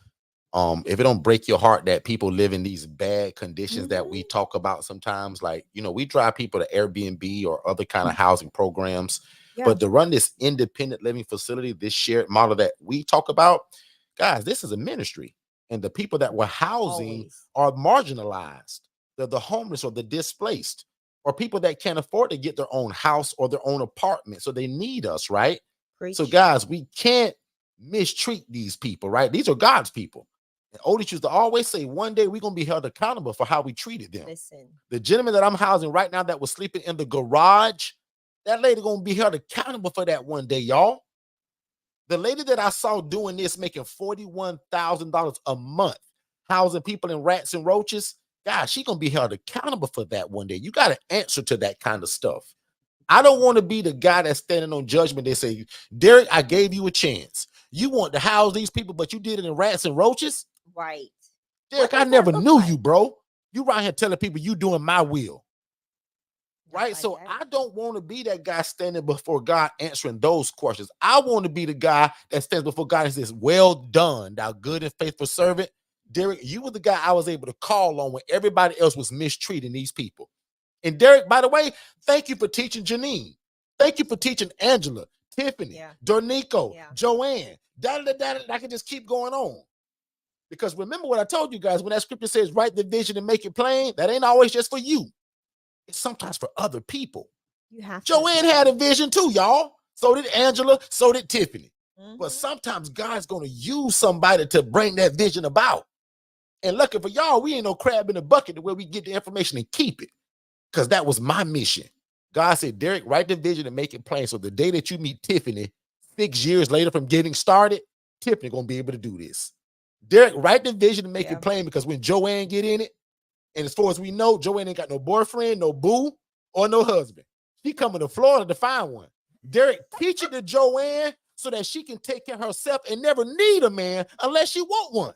if it don't break your heart that people live in these bad conditions that we talk about sometimes, like, we drive people to Airbnb or other kind of housing programs, Yeah. but to run this independent living facility, this shared model that we talk about, guys, this is a ministry, and the people that we're housing Always. are marginalized. They're the homeless or the displaced, or people that can't afford to get their own house or their own apartment, so they need us, right? Preach. So, guys, we can't mistreat these people, right? These are God's people. And Otis used to always say, one day we're going to be held accountable for how we treated them. Listen. The gentleman that I'm housing right now that was sleeping in the garage, that lady going to be held accountable for that one day, y'all. The lady that I saw doing this, making $41,000 a month, housing people in rats and roaches, guys, she going to be held accountable for that one day. You got to answer to that kind of stuff. I don't want to be the guy that's standing on judgment. They say, Derek, I gave you a chance. You want to house these people, but you did it in rats and roaches? Right. Derek, I never knew you, bro. You right here telling people you doing my will. Right? Like so that. I don't want to be that guy standing before God answering those questions. I want to be the guy that stands before God and says, well done, thou good and faithful servant. Derek, you were the guy I was able to call on when everybody else was mistreating these people. And Derek, by the way, thank you for teaching Janine. Thank you for teaching Angela, Tiffany, Dornico, Joanne. I can just keep going on. Because remember what I told you guys, when that scripture says, write the vision and make it plain, that ain't always just for you. It's sometimes for other people. You have Joanne had a vision too, y'all. So did Angela, so did Tiffany. But sometimes God's going to use somebody to bring that vision about. And lucky for y'all, we ain't no crab in the bucket to where we get the information and keep it. Because that was my mission. God said, Derek, write the vision and make it plain. So the day that you meet Tiffany, 6 years later from getting started, Tiffany going to be able to do this. Derek, write the vision and make it plain, because when Joanne get in it, and as far as we know, Joanne ain't got no boyfriend, no boo, or no husband. She coming to Florida to find one. Derek, teach it to Joanne so that she can take care of herself and never need a man unless she want one.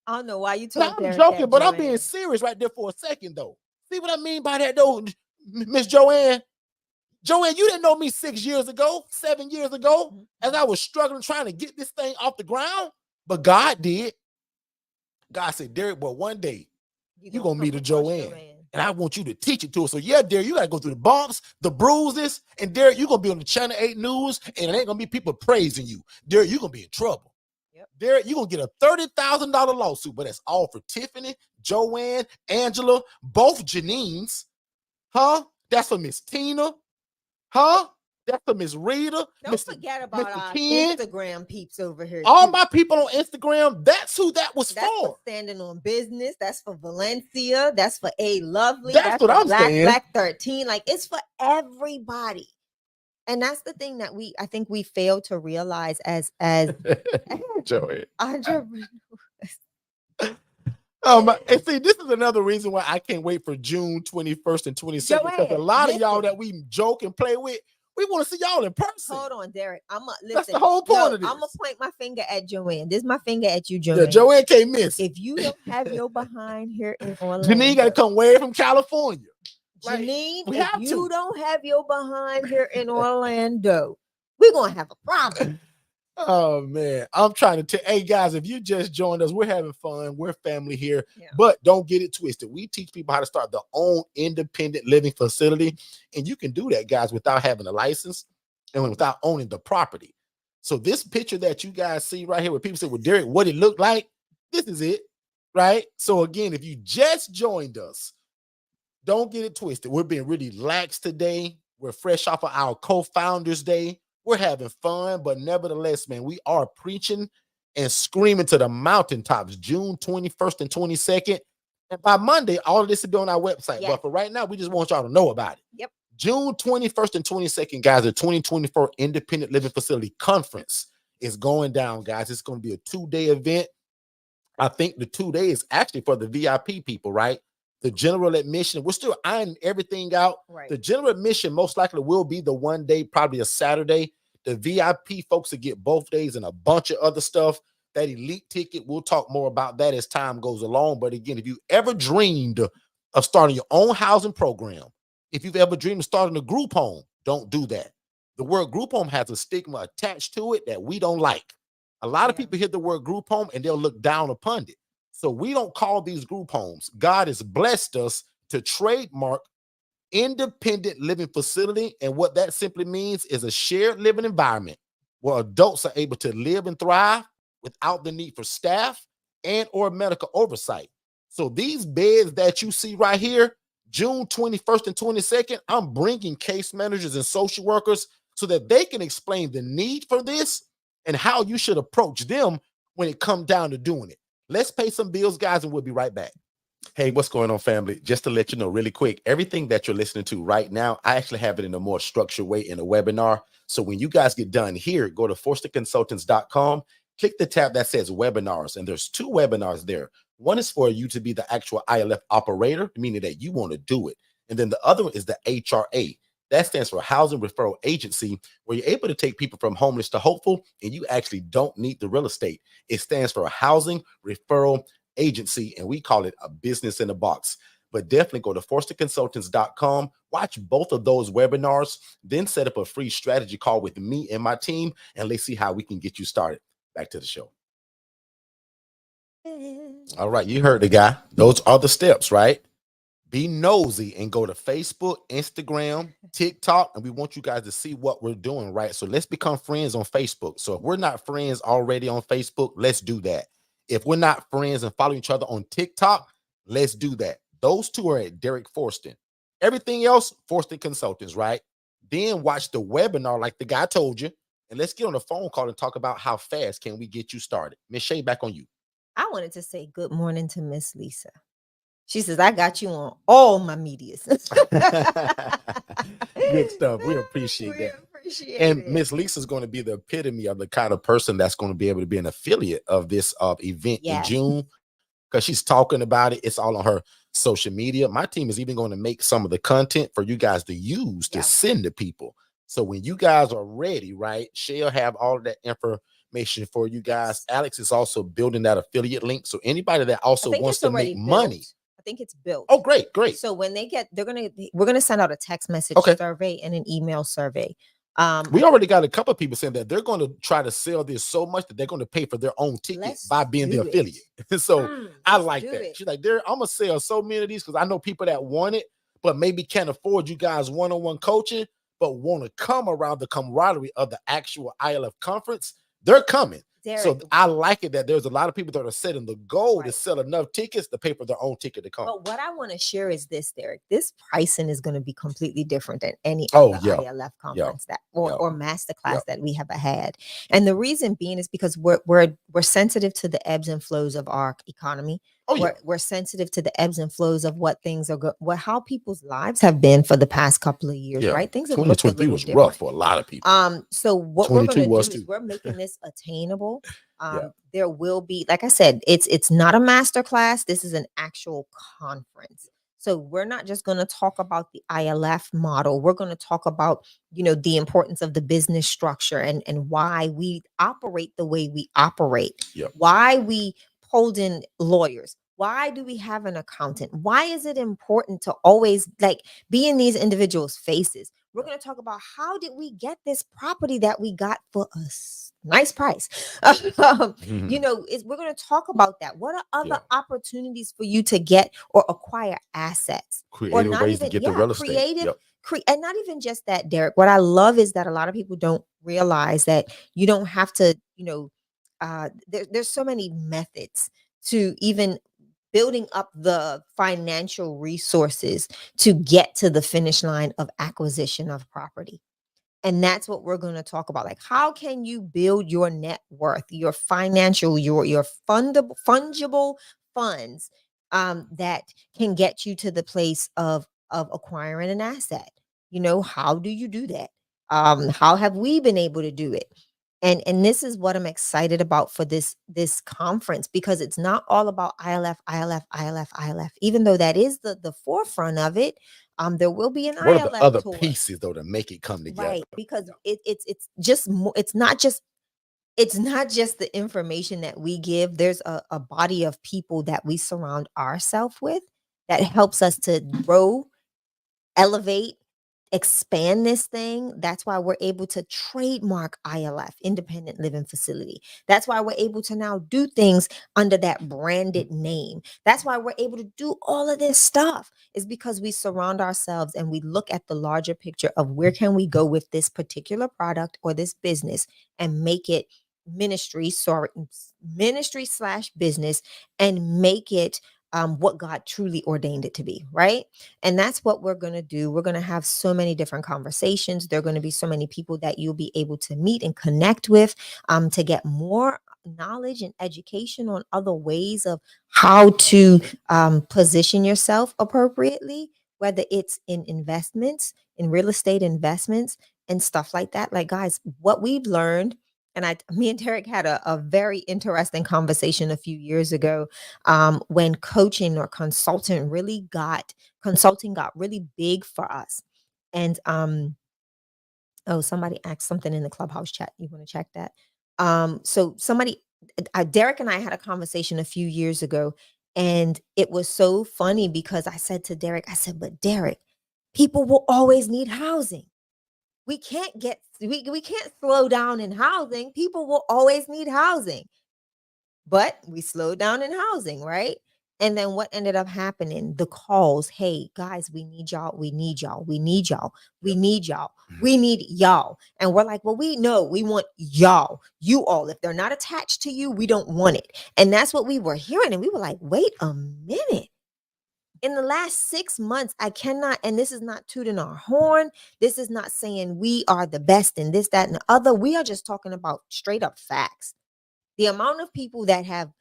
I don't know why you told Derek. I'm joking, but I'm being serious right there for a second, though. See what I mean by that, though, Miss Joanne? Joanne, you didn't know me 6 years ago, 7 years ago, as I was struggling trying to get this thing off the ground, but God did. God said, Derek, but one day you're gonna going to meet come a across Joanne. And I want you to teach it to her. So yeah, Derek, you got to go through the bumps, the bruises. And Derek, you're going to be on the Channel 8 News. And it ain't going to be people praising you. Derek, you're going to be in trouble. Yep. Derek, you're going to get a $30,000 lawsuit. But that's all for Tiffany, Joanne, Angela, both Janines. Huh? That's for Miss Tina. Huh? That's for Miss Rita. Don't Mr. forget about Mr. our Ken. Instagram peeps over here. All too. my people on Instagram, that's who that was That's for. for Standing on Business. That's for Valencia. That's for A Lovely. That's what for I'm saying. Black 13. Like, it's for everybody. And that's the thing that I think we fail to realize as Joey. entrepreneurs. And see, this is another reason why I can't wait for June 21st and 22nd. Because a lot of y'all that we joke and play with, we want to see y'all in person. Hold on, Derek. That's the whole point of this. I'm gonna point my finger at Joanne. This is my finger at you, Joanne. Yeah, Joanne can't miss. If you don't have your behind here in Orlando, Janine got to come way from California. Janine, if you don't have your behind here in Orlando, we're gonna have a problem. Oh man, I'm trying to tell. Hey guys, if you just joined us, we're having fun. We're family here, but don't get it twisted. We teach people how to start their own independent living facility, and you can do that, guys, without having a license and without owning the property. So this picture that you guys see right here, where people say, "Well, Derek, what it looked like," this is it, right? So again, if you just joined us, don't get it twisted. We're being really lax today. We're fresh off of our co-founders day. We're having fun, but nevertheless, man, we are preaching and screaming to the mountaintops June 21st and 22nd. And by Monday, all of this will be on our website. But for right now, we just want y'all to know about it. Yep. June 21st and 22nd, guys, the 2024 Independent Living Facility Conference is going down, guys. It's going to be a 2-day event. I think the 2 days actually for the VIP people, right? The general admission, we're still ironing everything out. Right. The general admission most likely will be the 1 day, probably a Saturday. The VIP folks will get both days and a bunch of other stuff. That elite ticket, we'll talk more about that as time goes along. But again, if you ever dreamed of starting your own housing program, if you've ever dreamed of starting a group home, don't do that. The word group home has a stigma attached to it that we don't like. A lot of people hear the word group home and they'll look down upon it. So we don't call these group homes. God has blessed us to trademark independent living facility. And what that simply means is a shared living environment where adults are able to live and thrive without the need for staff and or medical oversight. So these beds that you see right here, June 21st and 22nd, I'm bringing case managers and social workers so that they can explain the need for this and how you should approach them when it comes down to doing it. Let's pay some bills, guys, and we'll be right back. Hey, what's going on, family? Just to let you know really quick, everything that you're listening to right now, I actually have it in a more structured way in a webinar. So when you guys get done here, go to forstonconsultants.com, click the tab that says webinars, and there's 2 webinars there. One is for you to be the actual ILF operator, meaning that you want to do it. And then the other one is the HRA. That stands for Housing Referral Agency, where you're able to take people from homeless to hopeful, and you actually don't need the real estate. It stands for a Housing Referral Agency, and we call it a business in a box. But definitely go to forstonconsultants.com, watch both of those webinars, then set up a free strategy call with me and my team, and let's see how we can get you started. Back to the show. All right, you heard the guy. Those are the steps, right? Be nosy and go to Facebook, Instagram, TikTok, and we want you guys to see what we're doing, right? So let's become friends on Facebook. So if we're not friends already on Facebook, let's do that. If we're not friends and follow each other on TikTok, let's do that. Those 2 are at Derek Forston. Everything else, Forston Consultants, right? Then watch the webinar like the guy told you, and let's get on a phone call and talk about how fast can we get you started. Miss Shay, back on you. I wanted to say good morning to Miss Lisa. She says, I got you on all my medias. Good stuff. We appreciate that. And Miss Lisa's going to be the epitome of the kind of person that's going to be able to be an affiliate of this event in June, because she's talking about it. It's all on her social media. My team is even going to make some of the content for you guys to use to send to people. So when you guys are ready, right, she'll have all of that information for you guys. Alex is also building that affiliate link. So anybody that also wants to make money. I think it's built. Oh, great. So when they get, we're gonna send out a text message survey and an email survey. We already got a couple of people saying that they're going to try to sell this so much that they're going to pay for their own ticket Let's by being the do it. affiliate. So I Let's like do that. it. She's like, I'm going to sell so many of these because I know people that want it, but maybe can't afford you guys one-on-one coaching, but want to come around the camaraderie of the actual ILF conference. They're coming. So Derek, I like it that there's a lot of people that are setting the goal to right. sell enough tickets to pay for their own ticket to come. But what I want to share is this, Derek. This pricing is going to be completely different than any Oh, other yeah. ILF Yeah. conference that Yeah. or masterclass Yeah. that we have had. And the reason being is because we're sensitive to the ebbs and flows of our economy. Oh, yeah. We're sensitive to the ebbs and flows of what things are how people's lives have been for the past couple of years, Yeah. right? Things have looked a 2023 little was different. rough for a lot of people. So what we're 22 going to do was is too. we're making this attainable. Yeah. There will be, like I said, it's not a master class. This is an actual conference. So we're not just going to talk about the ILF model. We're going to talk about, the importance of the business structure and why we operate the way we operate. Yep. Why we pulled in lawyers. Why do we have an accountant? Why is it important to always be in these individuals' faces? We're going to talk about how did we get this property that we got for us nice price. We're going to talk about that. What are other opportunities for you to get or acquire assets? Creative ways to get the real estate. Creative, and not even just that, Derek. What I love is that a lot of people don't realize that you don't have to, there's so many methods to even building up the financial resources to get to the finish line of acquisition of property. And that's what we're going to talk about. Like, how can you build your net worth, your financial, your fungible funds that can get you to the place of acquiring an asset? How do you do that? How have we been able to do it? And this is what I'm excited about for this conference, because it's not all about ILF. Even though that is the forefront of it, there will be an What are the ILF other tour. pieces though to make it come together? Right, because it's just more. It's not just the information that we give. There's a body of people that we surround ourselves with that helps us to grow, elevate, expand this thing. That's why we're able to trademark ILF, independent living facility. That's why we're able to now do things under that branded name. That's why we're able to do all of this stuff, is because we surround ourselves and we look at the larger picture of where can we go with this particular product or this business and make it ministry slash business, and make it what God truly ordained it to be, right? And that's what we're going to do. We're going to have so many different conversations. There are going to be so many people that you'll be able to meet and connect with to get more knowledge and education on other ways of how to position yourself appropriately, whether it's in investments, in real estate investments and stuff like that. Like, guys, what we've learned, and me and Derek had a very interesting conversation a few years ago when coaching or consulting got really big for us. And somebody asked something in the Clubhouse chat. You want to check that? So somebody, Derek and I had a conversation a few years ago, and it was so funny because I said to Derek, but Derek, people will always need housing. We can't slow down in housing. People will always need housing. But we slowed down in housing, right? And then what ended up happening? The calls, hey guys, we need y'all, we need y'all, we need y'all, we need y'all, we need y'all. And we're like, well, we know we want y'all, you all. If they're not attached to you, we don't want it. And that's what we were hearing. And we were like, wait a minute. In the last 6 months, I cannot, and this is not tooting our horn. This is not saying we are the best in this, that, and the other. We are just talking about straight up facts. The amount of people that have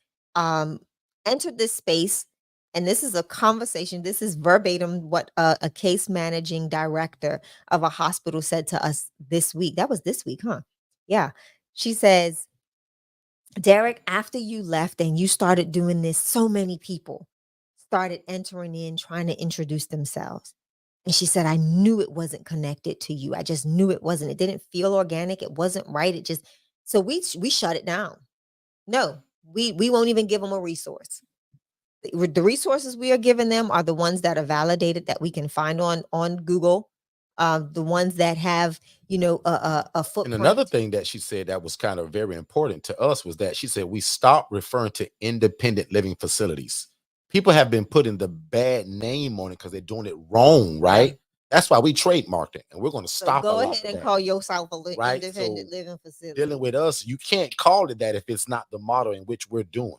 entered this space, and this is a conversation, this is verbatim what a case managing director of a hospital said to us this week. That was this week, huh? Yeah. She says, Derek, after you left and you started doing this, so many people started entering in, trying to introduce themselves. And she said, I knew it wasn't connected to you. I just knew it wasn't. It didn't feel organic. It wasn't right. It just, so we shut it down. No, we won't even give them a resource. The resources we are giving them are the ones that are validated, that we can find on Google, the ones that have, a And another footprint. thing that she said that was kind of very important to us was that she said we stopped referring to independent living facilities. People have been putting the bad name on it because they're doing it wrong, right? Yeah. That's why we trademarked it, and we're going to So stop a go lot ahead of and that, call yourself a right? So independent living dealing facility. with us, you can't call it that if it's not the model in which we're doing.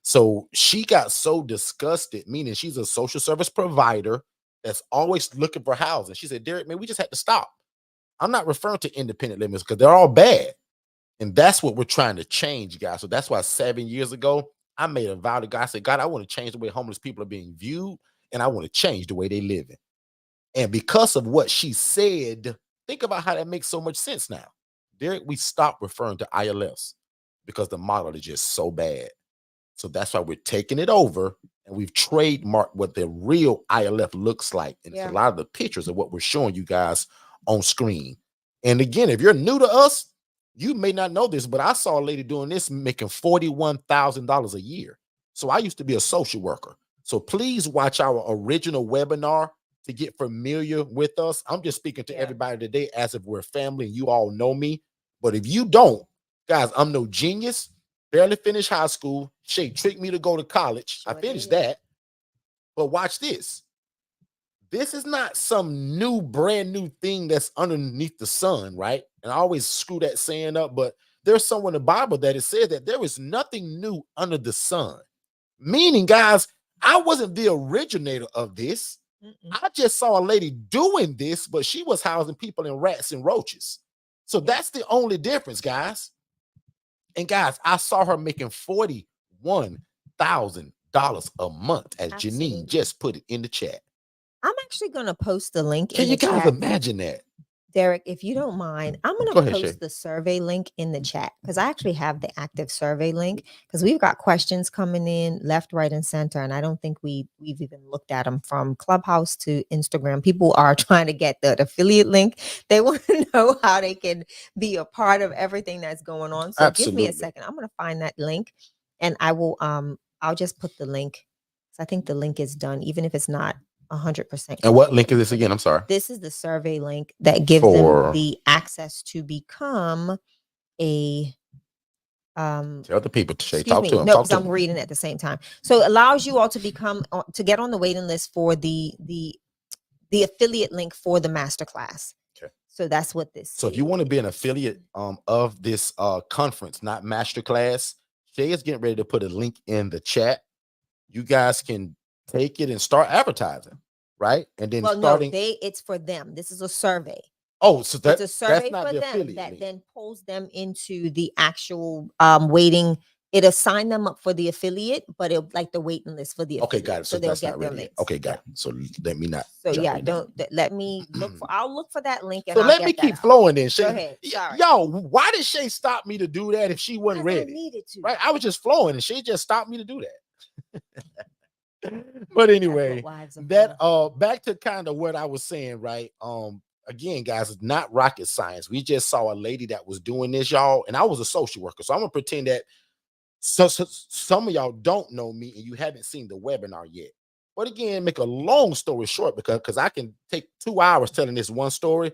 So she got so disgusted, meaning she's a social service provider that's always looking for housing. She said, Derek, man, we just had to stop. I'm not referring to independent living because they're all bad. And that's what we're trying to change, guys. So that's why 7 years ago, I made a vow to God. I said, God, I want to change the way homeless people are being viewed, and I want to change the way they live. And because of what she said, think about how that makes so much sense now. Derek, we stopped referring to ILS because the model is just so bad. So that's why we're taking it over, and we've trademarked what the real ILF looks like. And it's a Yeah. lot of the pictures of what we're showing you guys on screen. And again, if you're new to us, you may not know this, but I saw a lady doing this making $41,000 a year. So I used to be a social worker. So please watch our original webinar to get familiar with us. I'm just speaking to Yeah. everybody today as if we're family and you all know me. But if you don't, guys, I'm no genius. Barely finished high school. Shay tricked me to go to college. I Sure finished did. that. But watch this. This is not some new, brand new thing that's underneath the sun, right? And I always screw that saying up, but there's somewhere in the Bible that it says that there is nothing new under the sun. Meaning, guys, I wasn't the originator of this. Mm-mm. I just saw a lady doing this, but she was housing people in rats and roaches. So that's the only difference, guys. And guys, I saw her making $41,000 a month, as Janine Absolutely. just put it in the chat. I'm actually going to post the link Can in you the guys chat. imagine that? Derek, if you don't mind, I'm going Go to ahead, Shay. post the survey link in the chat because I actually have the active survey link because we've got questions coming in left, right, and center. And I don't think we've even looked at them from Clubhouse to Instagram. People are trying to get the affiliate link. They want to know how they can be a part of everything that's going on. So give me a Absolutely. second. I'm going to find that link and I'll just put the link. So I think the link is done, even if it's not 100%. And what link is this again? I'm sorry. This is the survey link that gives them the access to become a Tell the people, Shay. excuse Talk me, to them. no, Talk because to I'm them. reading at the same time. So it allows you all to become to get on the waiting list for the affiliate link for the masterclass. Okay. So that's what this So if you want to be an affiliate of this conference, not masterclass, Shay is getting ready to put a link in the chat. You guys can take it and start advertising, right? And then starting. It's for them. This is a survey. Oh, so It's a that's survey not for the them affiliate that link. then pulls them into the actual waiting. It assign them up for the affiliate, but it like the waiting list for the Okay, affiliate. got it. So they'll that's get not their ready yet. links. Okay, got it. So let me not. So jump yeah, in there. let me look for. I'll look for that link and So I'll let get me that keep out. flowing then. Go Shay, ahead. Sorry. yo, why did Shay stop me to do that if she wasn't Because I ready? needed to. Right, I was just flowing, and she just stopped me to do that. But anyway, That's what wives are that for. back to kind of what I was saying, right? Again, guys, it's not rocket science. We just saw a lady that was doing this, y'all, and I was a social worker, so I'm gonna pretend that some of y'all don't know me and you haven't seen the webinar yet. But again, make a long story short, because I can take 2 hours telling this one story.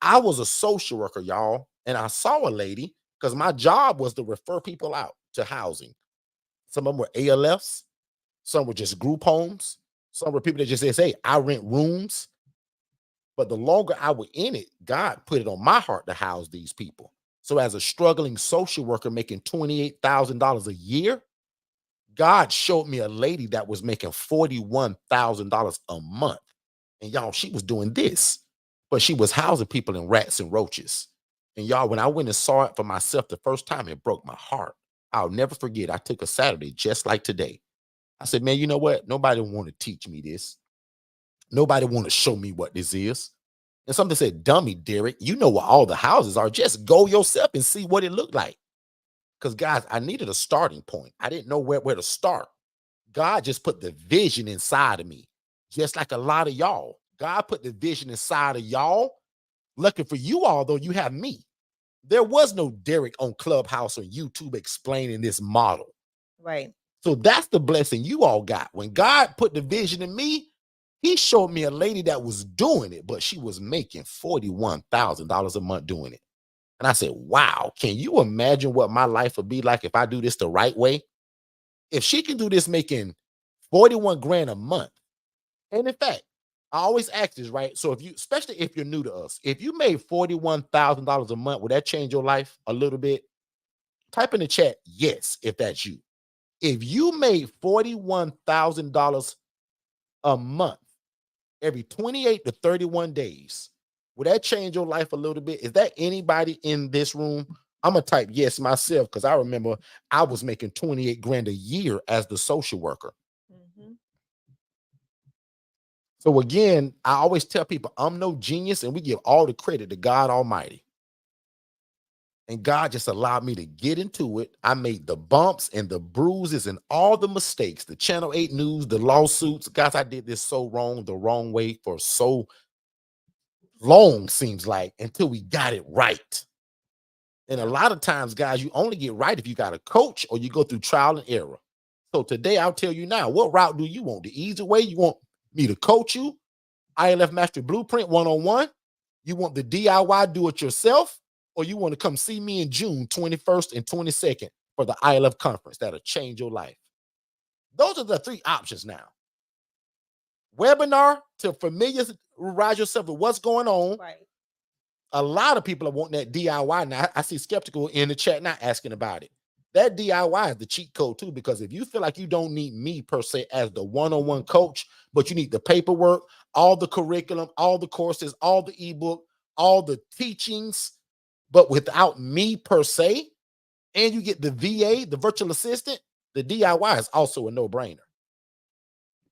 I was a social worker, y'all, and I saw a lady because my job was to refer people out to housing. Some of them were ALFs, some were just group homes, some were people that just says, hey, I rent rooms. But the longer I was in it, God put it on my heart to house these people. So as a struggling social worker making $28,000 a year, God showed me a lady that was making $41,000 a month. And y'all, she was doing this, but she was housing people in rats and roaches. And y'all, when I went and saw it for myself the first time, it broke my heart. I'll never forget. I took a Saturday just like today. I said, man, you know what? Nobody want to teach me this. Nobody want to show me what this is. And something said, dummy, Derek, you know where all the houses are. Just go yourself and see what it looked like. Because, guys, I needed a starting point. I didn't know where to start. God just put the vision inside of me, just like a lot of y'all. God put the vision inside of y'all. Lucky for you all, though, you have me. There was no Derek on Clubhouse or YouTube explaining this model. Right. So that's the blessing you all got. When God put the vision in me, He showed me a lady that was doing it, but she was making $41,000 a month doing it. And I said, wow, can you imagine what my life would be like if I do this the right way? If she can do this making 41 grand a month. And in fact, I always ask this, right? So if you, especially if you're new to us, if you made $41,000 a month, would that change your life a little bit? Type in the chat, yes, if that's you. If you made $41,000 a month every 28 to 31 days, would that change your life a little bit? Is that anybody in this room? I'm gonna type yes myself because I remember I was making 28 grand a year as the social worker. Mm-hmm. So again, I always tell people I'm no genius, and we give all the credit to God Almighty. And God just allowed me to get into it. I made the bumps and the bruises and all the mistakes, the Channel 8 news, the lawsuits. Guys, I did this so wrong, the wrong way for so long, seems like, until we got it right. And a lot of times, guys, you only get right if you got a coach or you go through trial and error. So today, I'll tell you now, what route do you want? The easy way? You want me to coach you? ILF Mastery Blueprint 101? You want the DIY do-it-yourself? Or you want to come see me in June 21st and 22nd for the ILF conference that'll change your life? Those are the three options now. Webinar to familiarize yourself with what's going on. Right. A lot of people are wanting that DIY now. I see skeptical in the chat not asking about it. That DIY is the cheat code too, because if you feel like you don't need me per se as the one-on-one coach, but you need the paperwork, all the curriculum, all the courses, all the ebook, all the teachings, but without me per se, and you get the VA, the virtual assistant, the DIY is also a no-brainer.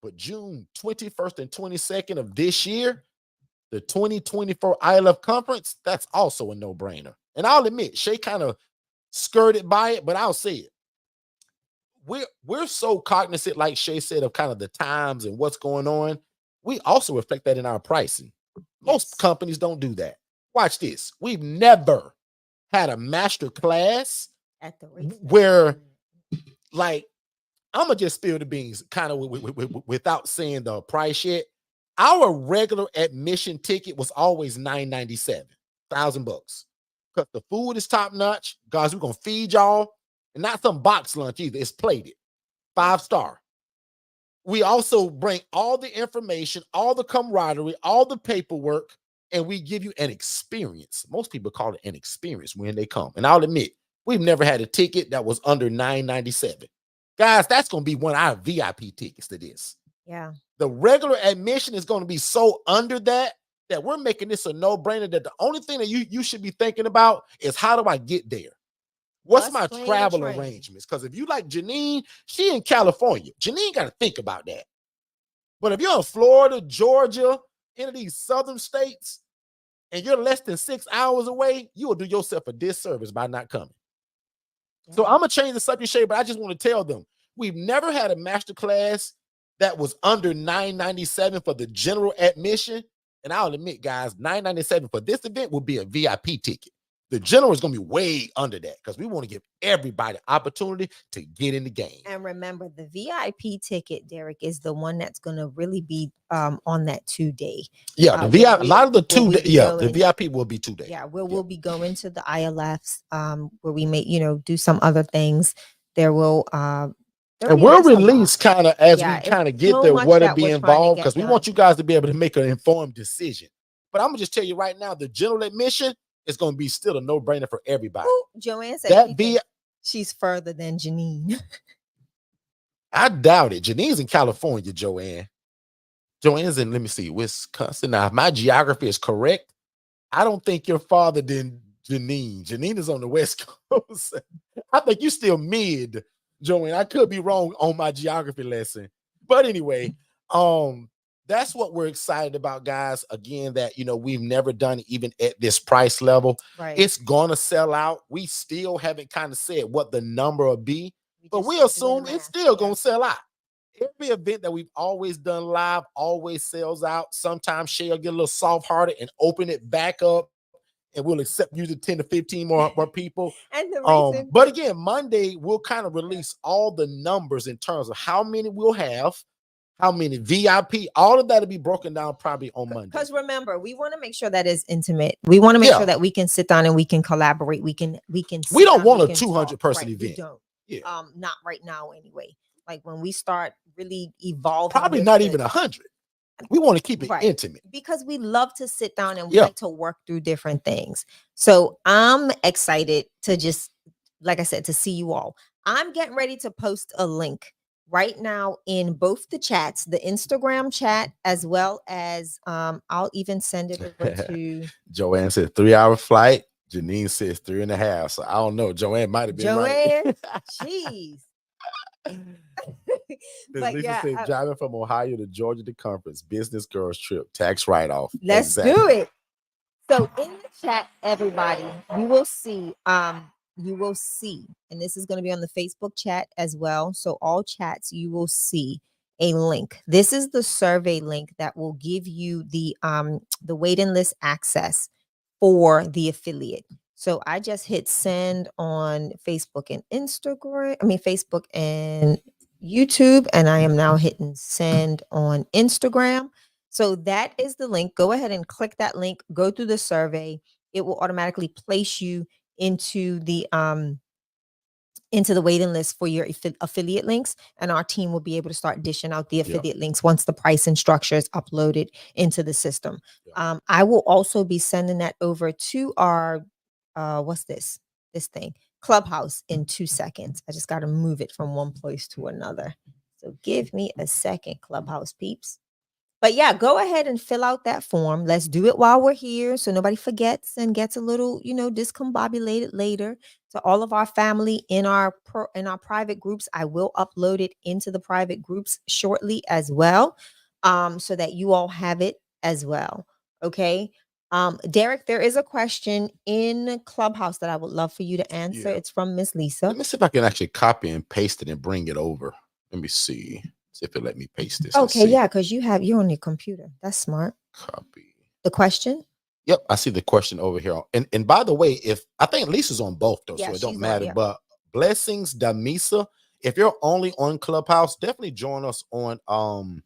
But June 21st and 22nd of this year, the 2024 ILF conference, that's also a no-brainer. And I'll admit, Shay kind of skirted by it, but I'll say it. We're so cognizant, like Shay said, of kind of the times and what's going on. We also reflect that in our pricing. Most companies don't do that. Watch this. We've never had a master class At the rate where, like, I'm gonna just spill the beans kind of without saying the price yet. Our regular admission ticket was always $997, $1,000, because the food is top notch. Guys, we're gonna feed y'all, and not some box lunch either. It's plated, 5-star. We also bring all the information, all the camaraderie, all the paperwork, and we give you an experience. Most people call it an experience when they come. And I'll admit, we've never had a ticket that was under $997. Guys, that's going to be one of our VIP tickets to this. Yeah. The regular admission is going to be so under that we're making this a no-brainer, that the only thing that you should be thinking about is, how do I get there? What's my travel arrangements? Because if you like Janine, she in California. Janine got to think about that. But if you're in Florida, Georgia, any of these southern states, and you're less than 6 hours away, you will do yourself a disservice by not coming. Yeah. So I'm going to change the subject, Shay, but I just want to tell them, we've never had a master class that was under $997 for the general admission. And I'll admit, guys, $997 for this event will be a VIP ticket. The general is going to be way under that, because we want to give everybody opportunity to get in the game. And remember, the VIP ticket, Derek, is the one that's going to really be on that 2-day. Yeah, the VIP, a lot of the 2-day. Yeah, the VIP will be 2 days. Yeah, we'll be going to the ILFs where we may, do some other things. There will and we'll release kind of as we kind of get there what'll be involved, because we want you guys to be able to make an informed decision. But I'm gonna just tell you right now, the general admission is going to be still a no-brainer for everybody. Ooh, Joanne said she's further than Janine. I doubt it. Janine's in California, Joanne. Joanne's in, let me see, Wisconsin. Now, if my geography is correct, I don't think you're farther than Janine. Janine is on the West Coast. I think you're still mid, Joanne. I could be wrong on my geography lesson. But anyway, that's what we're excited about, guys. Again, that, we've never done it even at this price level. Right. It's going to sell out. We still haven't kind of said what the number will be, but we assume it's still going to sell out. Every event that we've always done live always sells out. Sometimes Shay will get a little soft-hearted and open it back up, and we'll accept usually 10 to 15 more people. And the reason, but again, Monday, we'll kind of release all the numbers in terms of how many we'll have, how many VIP, all of that will be broken down probably on Monday. Because remember, we want to make sure that is intimate. We want to make sure that we can sit down and we can collaborate. We don't want a 200 person event. We event. don't. Yeah. Not right now anyway. Like when we start really evolving, probably not even 100. We want to keep it intimate because we love to sit down and we like to work through different things. So I'm excited to just, like I said, to see you all. I'm getting ready to post a link right now in both the chats, the Instagram chat, as well as I'll even send it over to Joanne said 3-hour flight. Janine says 3.5. So I don't know. Joanne might have been right. Jeez. Lisa said driving from Ohio to Georgia to conference, business girls trip, tax write-off. Let's do it. So in the chat, everybody, you will see, and this is going to be on the Facebook chat as well. So all chats, you will see a link. This is the survey link that will give you the waiting list access for the affiliate. So I just hit send on Facebook and Facebook and YouTube, and I am now hitting send on Instagram. So that is the link. Go ahead and click that link, go through the survey. It will automatically place you into the waiting list for your affiliate links, and our team will be able to start dishing out the affiliate links once the pricing structure is uploaded into the system. I will also be sending that over to our what's this thing, Clubhouse, in 2 seconds. I just got to move it from one place to another. So give me a second, Clubhouse peeps. But yeah, go ahead and fill out that form. Let's do it while we're here so nobody forgets and gets a little, discombobulated later. To all of our family in our private groups, I will upload it into the private groups shortly as well, so that you all have it as well. Okay. Derek, there is a question in Clubhouse that I would love for you to answer. It's from Miss Lisa. Let me see if I can actually copy and paste it and bring it over. Let me see. See if it let me paste this. Okay, yeah, because you're on your computer. That's smart. Copy the question. Yep, I see the question over here. And by the way, if I think Lisa's on both though, so it don't matter. But blessings, Damisa. If you're only on Clubhouse, definitely join us on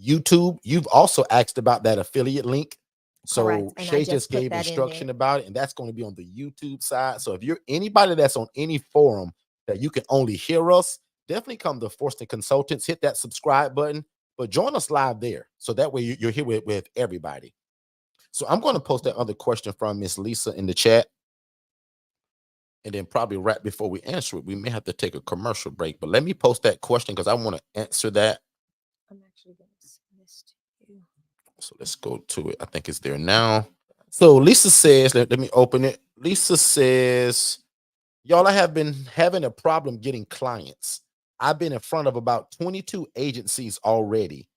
YouTube. You've also asked about that affiliate link. So Shay just gave instruction about it, and that's going to be on the YouTube side. So if you're anybody that's on any forum that you can only hear us, definitely come to Forston Consultants, hit that subscribe button, but join us live there. So that way you're here with everybody. So I'm going to post that other question from Miss Lisa in the chat. And then probably right before we answer it, we may have to take a commercial break. But let me post that question because I want to answer that. I'm actually going to send this to you. So let's go to it. I think it's there now. So Lisa says, let me open it. Lisa says, y'all, I have been having a problem getting clients. I've been in front of about 22 agencies already.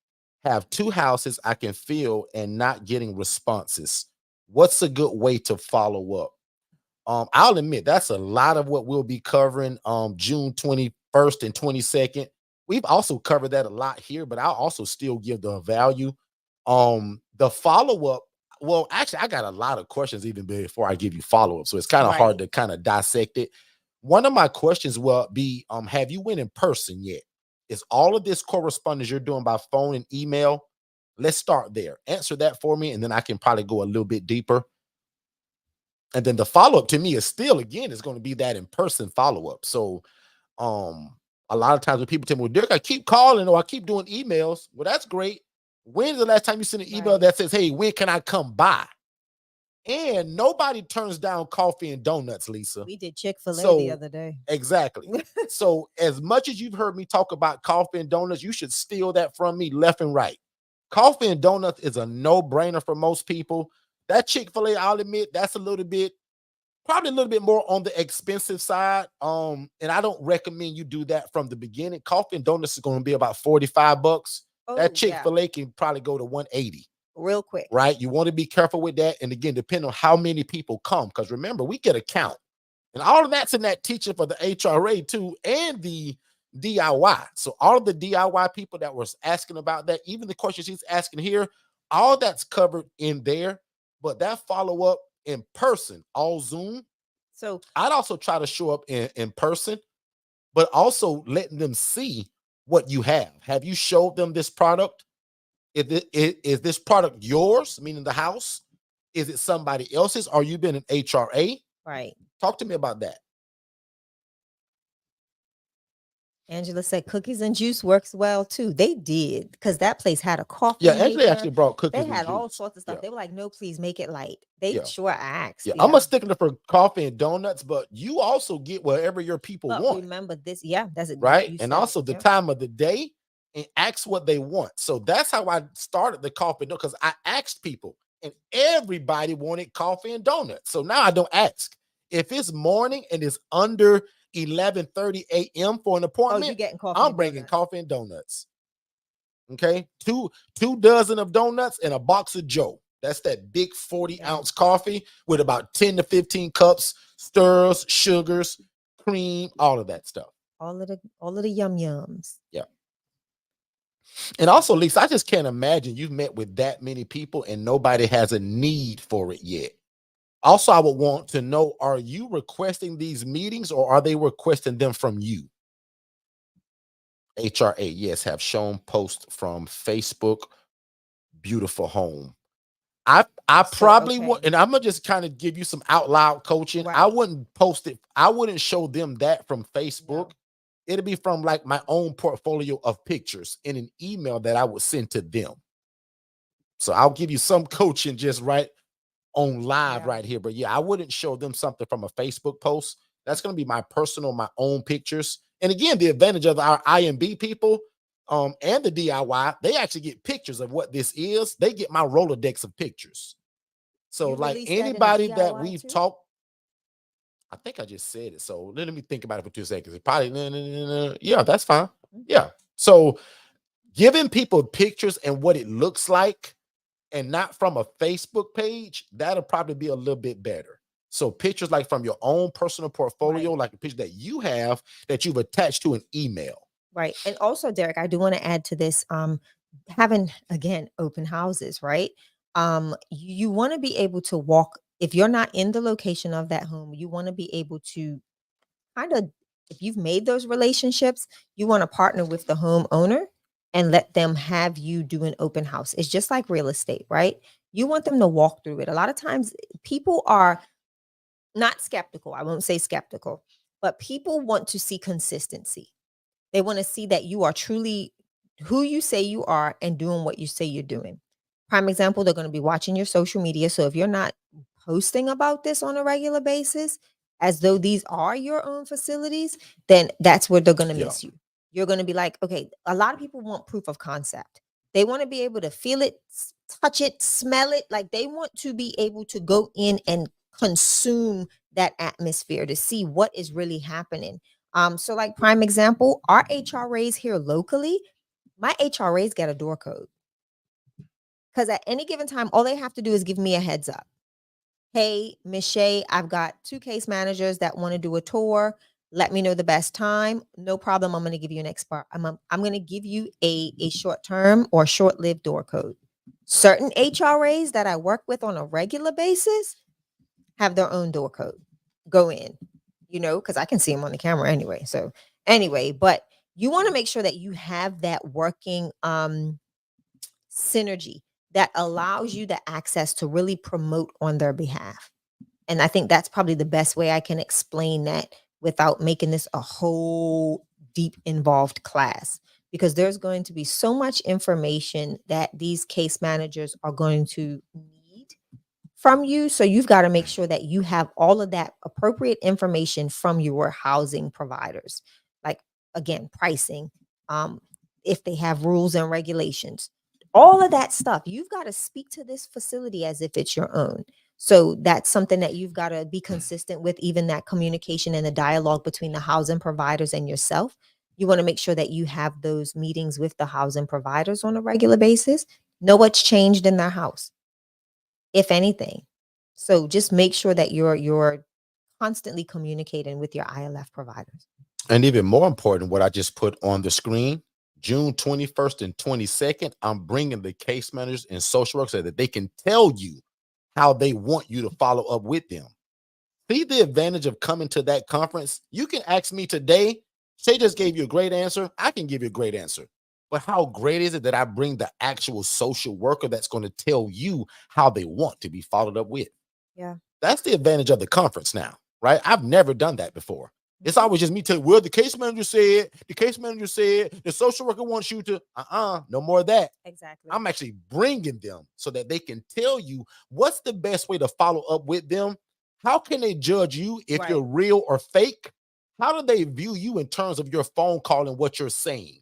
Have 2 houses I can fill and not getting responses. What's a good way to follow up? I'll admit that's a lot of what we'll be covering June 21st and 22nd. We've also covered that a lot here, but I'll also still give the value. The follow-up, well, actually, I got a lot of questions even before I give you follow-up, so it's kind of hard to kind of dissect it. One of my questions will be, have you went in person yet? Is all of this correspondence you're doing by phone and email? Let's start there. Answer that for me, and then I can probably go a little bit deeper. And then the follow-up to me is still, again, is going to be that in-person follow-up. So a lot of times when people tell me, well, Derek, I keep calling or I keep doing emails. Well, that's great. When's the last time you sent an email that says, hey, when can I come by? And nobody turns down coffee and donuts, Lisa. We did Chick-fil-A the other day. Exactly. So as much as you've heard me talk about coffee and donuts, you should steal that from me left and right. Coffee and donuts is a no-brainer for most people. That Chick-fil-A, I'll admit, that's probably a little bit more on the expensive side. And I don't recommend you do that from the beginning. Coffee and donuts is going to be about $45. That Chick-fil-A can probably go to $180. Real quick. Right? You want to be careful with that. And again, depending on how many people come, because remember, we get a count. And all of that's in that teaching for the HRA too, and the DIY. So all of the DIY people that was asking about that, even the questions he's asking here, all that's covered in there. But that follow-up in person, all Zoom. So I'd also try to show up in person, but also letting them see what you have. Have you showed them this product? Is this product yours, meaning the house? Is it somebody else's? Are you been an HRA? Right. Talk to me about that. Angela said cookies and juice works well too. They did, because that place had a coffee Yeah, Angela maker. actually brought They cookies and had all juice. sorts of stuff. Yeah, They were like, no, please make it light. They yeah, sure asked. yeah. I'm Yeah. a stickler for coffee and donuts, but you also get whatever your people But want, remember this. Yeah, that's it. right? You And said it. also the Yeah. time of the day, and ask what they want. So that's how I started the coffee because I asked people, and everybody wanted coffee and donuts. So now I don't ask. If it's morning and it's under 11:30 a.m. for an Oh, you appointment, getting coffee I'm and bringing donuts. coffee and donuts. Okay, two dozen of donuts and a box of Joe. That's that big 40-ounce coffee with about 10 to 15 cups, stirs, sugars, cream, all of that stuff. All of the yum yums. Yeah. And also, Lisa, I just can't imagine you've met with that many people and nobody has a need for it yet. Also, I would want to know, are you requesting these meetings or are they requesting them from you? HRA, yes, have shown post from Facebook. Beautiful home. I probably would, and I'm gonna just kind of give you some out loud coaching. I Right. wouldn't post it, I wouldn't show them that from Facebook. No. It'll be from like my own portfolio of pictures in an email that I would send to them. So I'll give you some coaching just right on live Yeah. right here. But yeah, I wouldn't show them something from a Facebook post. That's going to be my personal, my own pictures. And again, the advantage of our IMB people and the DIY, they actually get pictures of what this is. They get my Rolodex of pictures. So You like released that in the anybody that DIY we've too? talked, I think I just said it. So let me think about it for 2 seconds. It probably, yeah, that's fine. Yeah. So giving people pictures and what it looks like and not from a Facebook page, that'll probably be a little bit better. So pictures like from your own personal portfolio, Right. like a picture that you have that you've attached to an email. Right. And also, Derek, I do want to add to this, having again open houses, right? You want to be able to walk if you're not in the location of that home, you want to be able to kind of, if you've made those relationships, you want to partner with the homeowner and let them have you do an open house. It's just like real estate, right? You want them to walk through it. A lot of times people are not skeptical. I won't say skeptical, but people want to see consistency. They want to see that you are truly who you say you are and doing what you say you're doing. Prime example, they're going to be watching your social media. So if you're not posting about this on a regular basis, as though these are your own facilities, then that's where they're going to Yeah. miss you. You're going to be like, okay, a lot of people want proof of concept. They want to be able to feel it, touch it, smell it. Like they want to be able to go in and consume that atmosphere to see what is really happening. So like prime example, our HRAs here locally, my HRAs get a door code. Because at any given time, all they have to do is give me a heads up. Hey, Miss Shay, I've got 2 case managers that want to do a tour. Let me know the best time. No problem. I'm going to give you an expert. I'm going to give you a short term or short lived door code. Certain HRAs that I work with on a regular basis have their own door code. Go in, because I can see them on the camera anyway. So anyway, but you want to make sure that you have that working synergy that allows you the access to really promote on their behalf. And I think that's probably the best way I can explain that without making this a whole deep involved class, because there's going to be so much information that these case managers are going to need from you. So you've got to make sure that you have all of that appropriate information from your housing providers. Like again, pricing, if they have rules and regulations, all of that stuff. You've got to speak to this facility as if it's your own. So that's something that you've got to be consistent with, even that communication and the dialogue between the housing providers and yourself. You want to make sure that you have those meetings with the housing providers on a regular basis. Know what's changed in their house, if anything. So just make sure that you're constantly communicating with your ILF providers. And even more important, what I just put on the screen, June 21st and 22nd, I'm bringing the case managers and social workers so that they can tell you how they want you to follow up with them. See the advantage of coming to that conference? You can ask me today, Shay just gave you a great answer. I can give you a great answer. But how great is it that I bring the actual social worker that's going to tell you how they want to be followed up with? Yeah. That's the advantage of the conference now, right? I've never done that before. It's always just me telling, well, the case manager said, the social worker wants you to, no more of that. Exactly. I'm actually bringing them so that they can tell you what's the best way to follow up with them. How can they judge you if you're real or fake? How do they view you in terms of your phone call and what you're saying?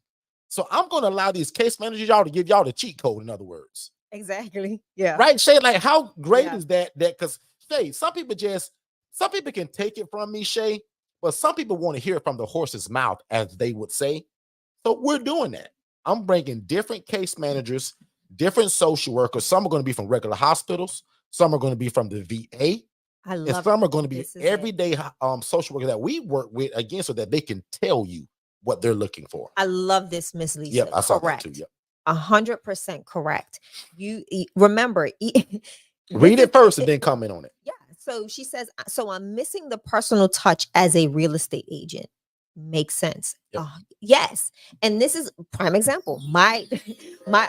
So I'm going to allow these case managers, y'all, to give y'all the cheat code, in other words. Exactly. Yeah. Right, Shay? Like, how great is that? Because, Shay, some people can take it from me, Shay, but some people want to hear it from the horse's mouth, as they would say. So we're doing that. I'm bringing different case managers, different social workers. Some are going to be from regular hospitals. Some are going to be from the VA. And some are going to be everyday social workers that we work with, again, so that they can tell you what they're looking for. I love this, Miss Lisa. Yep, I saw that too. Yep. 100% correct. You remember, read it first and then comment on it. Yeah. So she says, so I'm missing the personal touch as a real estate agent. Makes sense. Yep. Yes. And this is prime example. My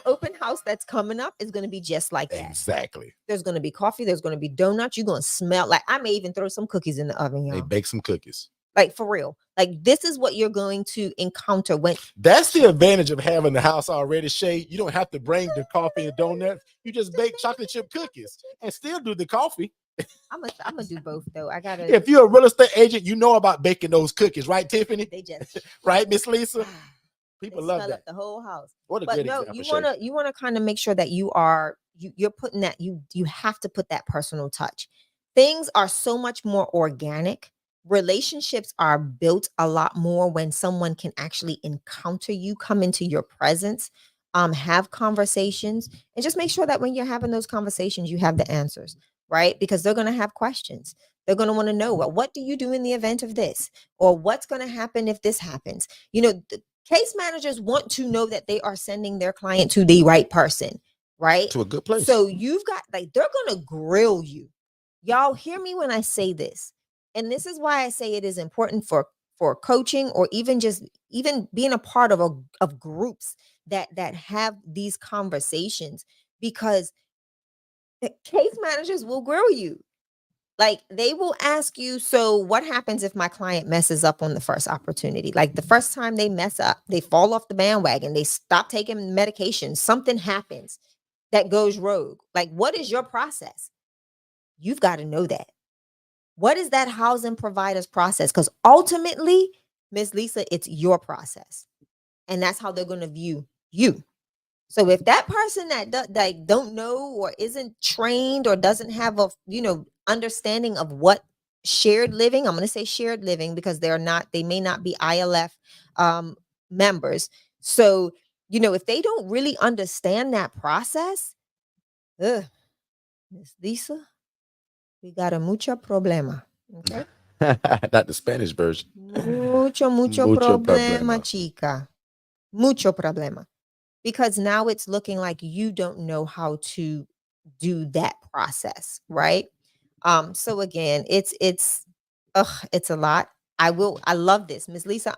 open house that's coming up is going to be just like that. Exactly. There's going to be coffee. There's going to be donuts. You're going to smell like, I may even throw some cookies in the oven. They bake some cookies. Like, for real. Like, this is what you're going to encounter when. That's the advantage of having the house already, Shay. You don't have to bring the coffee and donuts. You just bake chocolate chip cookies and still do the coffee. I'm gonna do both though. I gotta. If you're a real estate agent, you know about baking those cookies, right, Tiffany? They just right, Miss Lisa. People love that. Up the whole house. What a good example. You wanna kind of make sure that you're putting that you have to put that personal touch. Things are so much more organic. Relationships are built a lot more when someone can actually encounter you, come into your presence, have conversations, and just make sure that when you're having those conversations, you have the answers. Right? Because they're going to have questions. They're going to want to know, well, what do you do in the event of this? Or what's going to happen if this happens? You know, the case managers want to know that they are sending their client to the right person, right? To a good place. So you've got, like, they're going to grill you. Y'all hear me when I say this. And this is why I say it is important for coaching, or even being a part of groups that have these conversations, because case managers will grill you. Like, they will ask you, so what happens if my client messes up on the first opportunity? Like, the first time they mess up, they fall off the bandwagon, they stop taking medication, something happens that goes rogue. Like, what is your process? You've got to know that. What is that housing provider's process? Because ultimately, Miss Lisa, it's your process. And that's how they're going to view you. So if that person that don't know, or isn't trained, or doesn't have a understanding of what shared living, I'm going to say shared living because they may not be ILF members. So, if they don't really understand that process, Miss Lisa, we got a mucho problema. Okay. Not the Spanish version. Mucho problema, chica. Mucho problema. Because now it's looking like you don't know how to do that process, right? So again, it's a lot. I love this. Miss Lisa,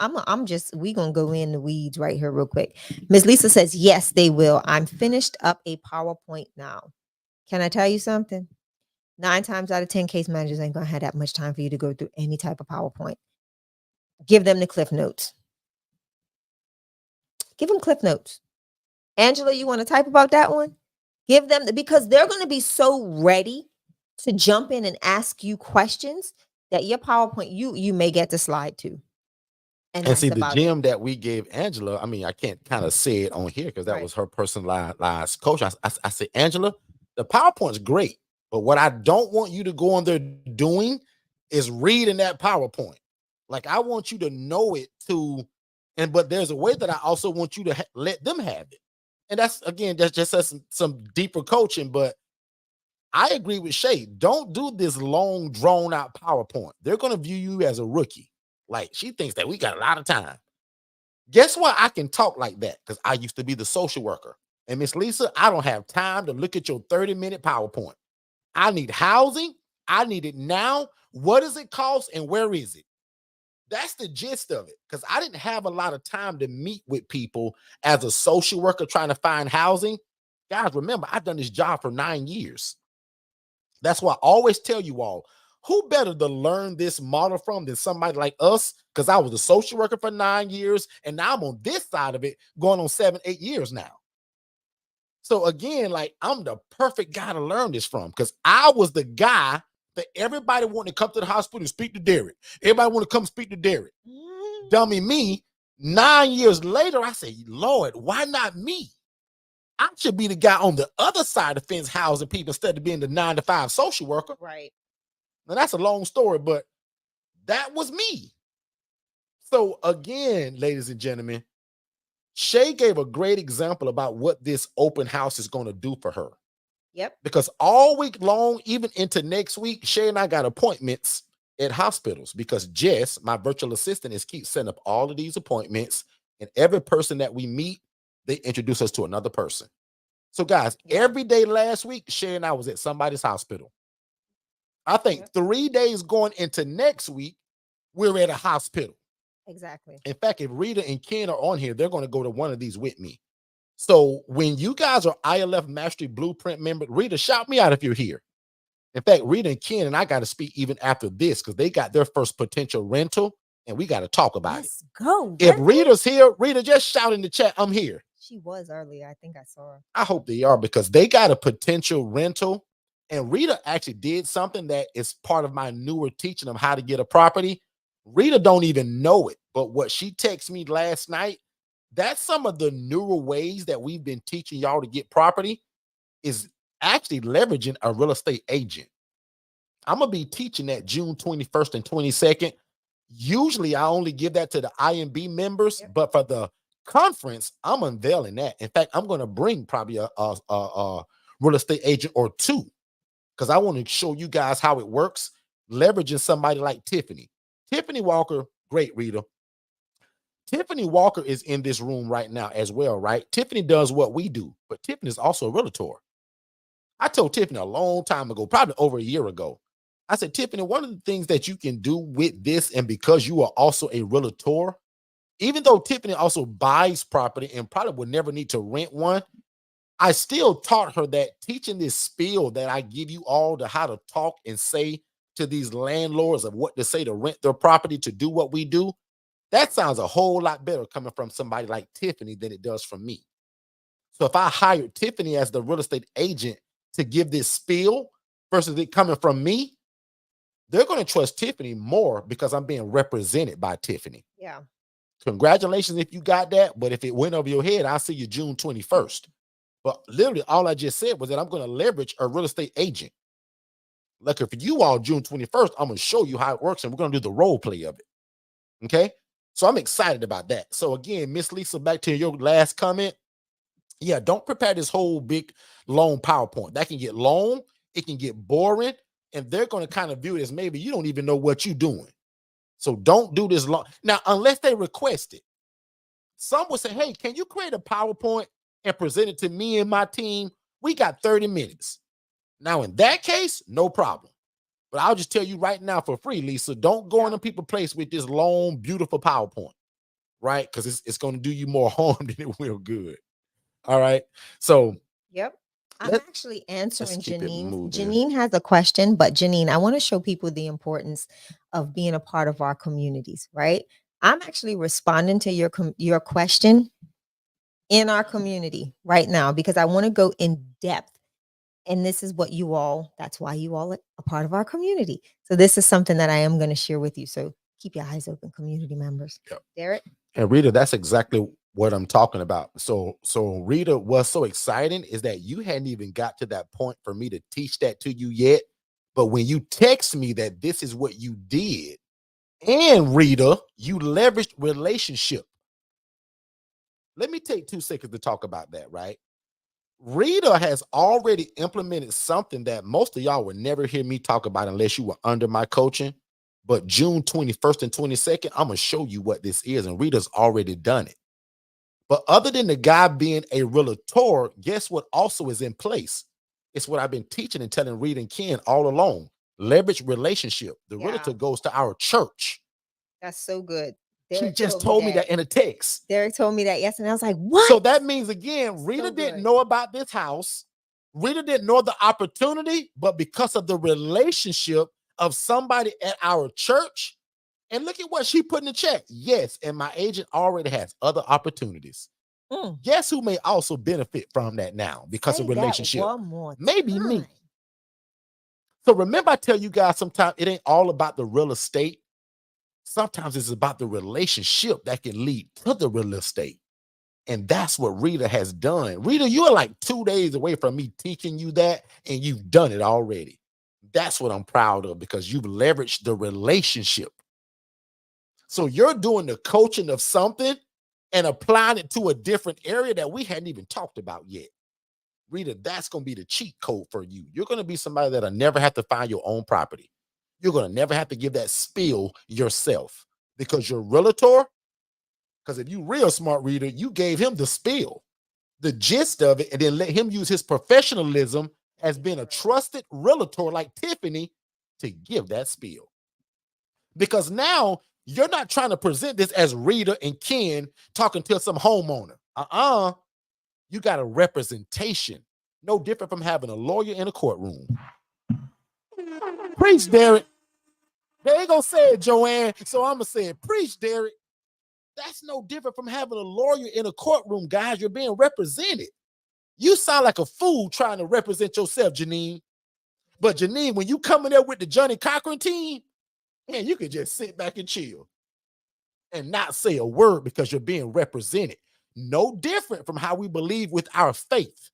we gonna go in the weeds right here real quick. Miss Lisa says, yes, they will. I'm finished up a PowerPoint now. Can I tell you something? 9 times out of 10, case managers ain't gonna have that much time for you to go through any type of PowerPoint. Give them the Cliff Notes. Give them Cliff Notes. Angela, you want to type about that one? Give them, because they're going to be so ready to jump in and ask you questions that your PowerPoint, you may get the slide to. And see, the gem that we gave Angela, I mean, I can't kind of say it on here because that was her personalized coach. I said, Angela, the PowerPoint's great, but what I don't want you to go on there doing is reading that PowerPoint. Like, I want you to know it too. But there's a way that I also want you to let them have it. And that's just some deeper coaching. But I agree with Shay. Don't do this long, drawn out PowerPoint. They're going to view you as a rookie. Like, she thinks that we got a lot of time. Guess why I can talk like that? Because I used to be the social worker. And Miss Lisa, I don't have time to look at your 30-minute PowerPoint. I need housing. I need it now. What does it cost and where is it? that's the gist of it. Because I didn't have a lot of time to meet with people as a social worker trying to find housing. Guys, remember, I've done this job for 9 years. That's why I always tell you all, who better to learn this model from than somebody like us? Because I was a social worker for 9 years, and now I'm on this side of it going on 7, 8 years now. So again, like, I'm the perfect guy to learn this from, because I was the guy that everybody wanted to come to the hospital and speak to Derek. Everybody want to come speak to Derek. Dummy me. 9 years later, I say, Lord, why not me? I should be the guy on the other side of the fence housing people instead of being the 9-to-5 social worker. Right. Now, that's a long story, but that was me. So again, ladies and gentlemen, Shay gave a great example about what this open house is going to do for her. Yep. Because all week long, even into next week, Shay and I got appointments at hospitals because Jess, my virtual assistant, is keep setting up all of these appointments. And every person that we meet, they introduce us to another person. So guys, every day last week, Shay and I was at somebody's hospital. I think 3 days going into next week, we're at a hospital. Exactly. In fact, if Rita and Ken are on here, they're going to go to one of these with me. So when you guys are ILF Mastery Blueprint members, Rita, shout me out if you're here. In fact, Rita and Ken and I got to speak even after this because they got their first potential rental and we got to talk about it. Let's go. If Rita's here, Rita, just shout in the chat, I'm here. She was earlier. I think I saw her. I hope they are because they got a potential rental. And Rita actually did something that is part of my newer teaching of how to get a property. Rita don't even know it, but what she texted me last night, that's some of the newer ways that we've been teaching y'all to get property is actually leveraging a real estate agent. I'm going to be teaching that June 21st and 22nd. Usually I only give that to the IMB members, but for the conference, I'm unveiling that. In fact, I'm going to bring probably a real estate agent or two because I want to show you guys how it works, leveraging somebody like Tiffany. Tiffany Walker, great reader. Tiffany Walker is in this room right now as well, right? Tiffany does what we do, but Tiffany is also a realtor. I told Tiffany a long time ago, probably over a year ago, I said, Tiffany, one of the things that you can do with this, and because you are also a realtor, even though Tiffany also buys property and probably would never need to rent one, I still taught her that teaching this spiel that I give you all to how to talk and say to these landlords of what to say to rent their property to do what we do. That sounds a whole lot better coming from somebody like Tiffany than it does from me. So if I hired Tiffany as the real estate agent to give this spiel versus it coming from me, they're going to trust Tiffany more because I'm being represented by Tiffany. Yeah. Congratulations if you got that. But if it went over your head, I'll see you June 21st. But literally all I just said was that I'm going to leverage a real estate agent. Like if you all June 21st, I'm going to show you how it works and we're going to do the role play of it. Okay. So I'm excited about that. So again, Miss Lisa, back to your last comment. Yeah, don't prepare this whole big, long PowerPoint. That can get long. It can get boring. And they're going to kind of view it as maybe you don't even know what you're doing. So don't do this long. Now, unless they request it. Some will say, hey, can you create a PowerPoint and present it to me and my team? We got 30 minutes. Now, in that case, no problem. But I'll just tell you right now for free, Lisa, don't go in the people place with this long, beautiful PowerPoint, right? Because it's going to do you more harm than it will good. All right. So, yep. I'm actually answering Janine. Moving. Janine has a question, but Janine, I want to show people the importance of being a part of our communities, right? I'm actually responding to your question in our community right now because I want to go in depth. And this is what that's why you all are a part of our community. So this is something that I am going to share with you. So keep your eyes open, community members. Yep. Derek? And Rita, that's exactly what I'm talking about. So Rita, what's so exciting is that you hadn't even got to that point for me to teach that to you yet. But when you text me that this is what you did, and Rita, you leveraged relationship. Let me take 2 seconds to talk about that, right? Rita has already implemented something that most of y'all would never hear me talk about unless you were under my coaching. But June 21st and 22nd, I'm going to show you what this is. And Rita's already done it. But other than the guy being a realtor, guess what also is in place? It's what I've been teaching and telling Rita and Ken all along. Leverage relationship. The realtor goes to our church. That's so good. She Derek just told me told me that. that in a text. Derek told me that yesterday. I was like, what? So that means, again, Rita So didn't good. know about this house. Rita didn't know the opportunity, but because of the relationship of somebody at our church, and look at what she put in the check. Yes, and my agent already has other opportunities. Guess who may also benefit from that now because Say of that relationship? one more Maybe me. time. So remember, I tell you guys sometimes it ain't all about the real estate. Sometimes it's about the relationship that can lead to the real estate. And that's what Rita has done. Rita, you are like 2 days away from me teaching you that, and you've done it already. That's what I'm proud of, because you've leveraged the relationship. So you're doing the coaching of something and applying it to a different area that we hadn't even talked about yet. Rita, that's going to be the cheat code for you. You're going to be somebody that'll never have to find your own property. You're going to never have to give that spiel yourself, because your realtor, because if you real smart, Rita, you gave him the spiel, the gist of it, and then let him use his professionalism as being a trusted realtor like Tiffany to give that spiel. Because now you're not trying to present this as Rita and Ken talking to some homeowner. You got a representation, no different from having a lawyer in a courtroom. Preach, Derek. They ain't gonna say it, Joanne, so I'm gonna say it. Preach, Derek. That's no different from having a lawyer in a courtroom, guys. You're being represented. You sound like a fool trying to represent yourself, Janine. But Janine, when you come in there with the Johnny Cochran team, man, you can just sit back and chill and not say a word because you're being represented. No different from how we believe with our faith.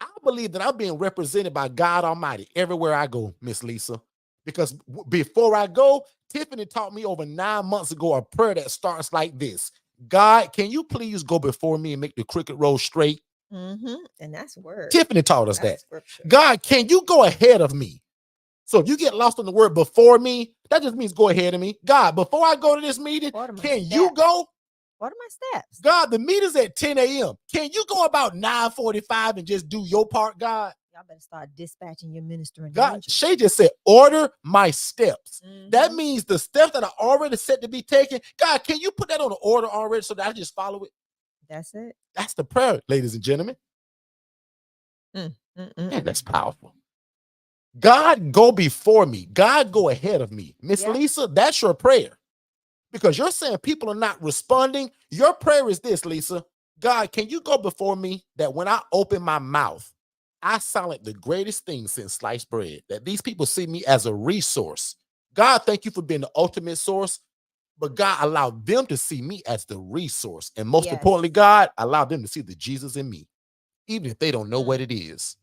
I believe that I'm being represented by God Almighty everywhere I go, Miss Lisa. Because before I go, Tiffany taught me over 9 months ago a prayer that starts like this: God, can you please go before me and make the crooked road straight? And that's word. Tiffany taught us that. Scripture. God, can you go ahead of me? So if you get lost on the word before me, that just means go ahead of me. God, before I go to this meeting, can you go? What are my steps? God, the meeting's at 10 a.m. Can you go about 9:45 and just do your part, God? Y'all better start dispatching your ministering God, angels. Shay just said, order my steps. That means the steps that are already set to be taken. God, can you put that on the order already so that I just follow it? That's it. That's the prayer, ladies and gentlemen. Man, that's powerful. God, go before me. God, go ahead of me. Miss Lisa, that's your prayer. Because you're saying people are not responding. Your prayer is this, Lisa. God, can you go before me that when I open my mouth, I sound like the greatest thing since sliced bread, that these people see me as a resource. God, thank you for being the ultimate source, but God, allow them to see me as the resource. And most importantly, God, allow them to see the Jesus in me, even if they don't know what it is.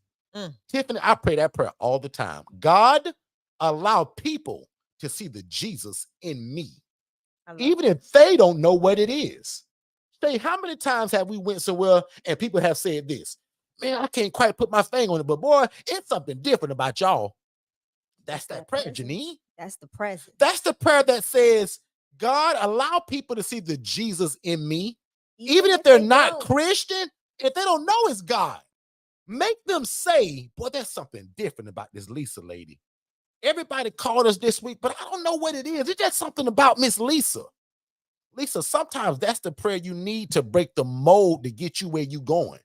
Tiffany, I pray that prayer all the time. God, allow people to see the Jesus in me, even if they don't know what it is. Say, how many times have we went somewhere and people have said this? Man, I can't quite put my finger on it, but boy, it's something different about y'all. That's that prayer, Janine. That's the presence. That's the prayer that says, God, allow people to see the Jesus in me, even if they're not Christian, if they don't know it's God. Make them say, boy, there's something different about this Lisa lady. Everybody called us this week, but I don't know what it is. It's just something about Miss Lisa. Lisa, sometimes that's the prayer you need to break the mold to get you where you're going.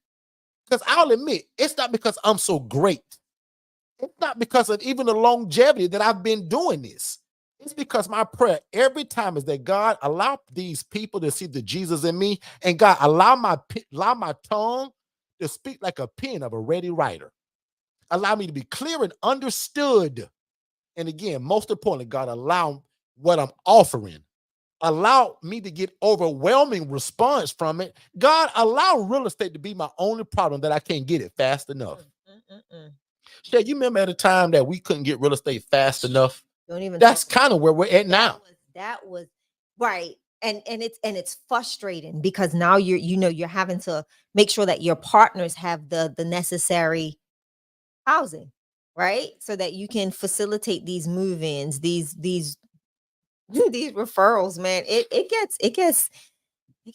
Because I'll admit, it's not because I'm so great. It's not because of even the longevity that I've been doing this. It's because my prayer every time is that God, allow these people to see the Jesus in me, and God, allow my tongue to speak like a pen of a ready writer. Allow me to be clear and understood. And again, most importantly, God, allow what I'm offering. Allow me to get overwhelming response from it. God, allow real estate to be my only problem that I can't get it fast enough. Shay, you remember at a time that we couldn't get real estate fast enough? Don't even. That's kind of where we're at now. That was right. And it's frustrating because now you're having to make sure that your partners have the necessary housing, right? So that you can facilitate these move-ins, these these referrals, man. It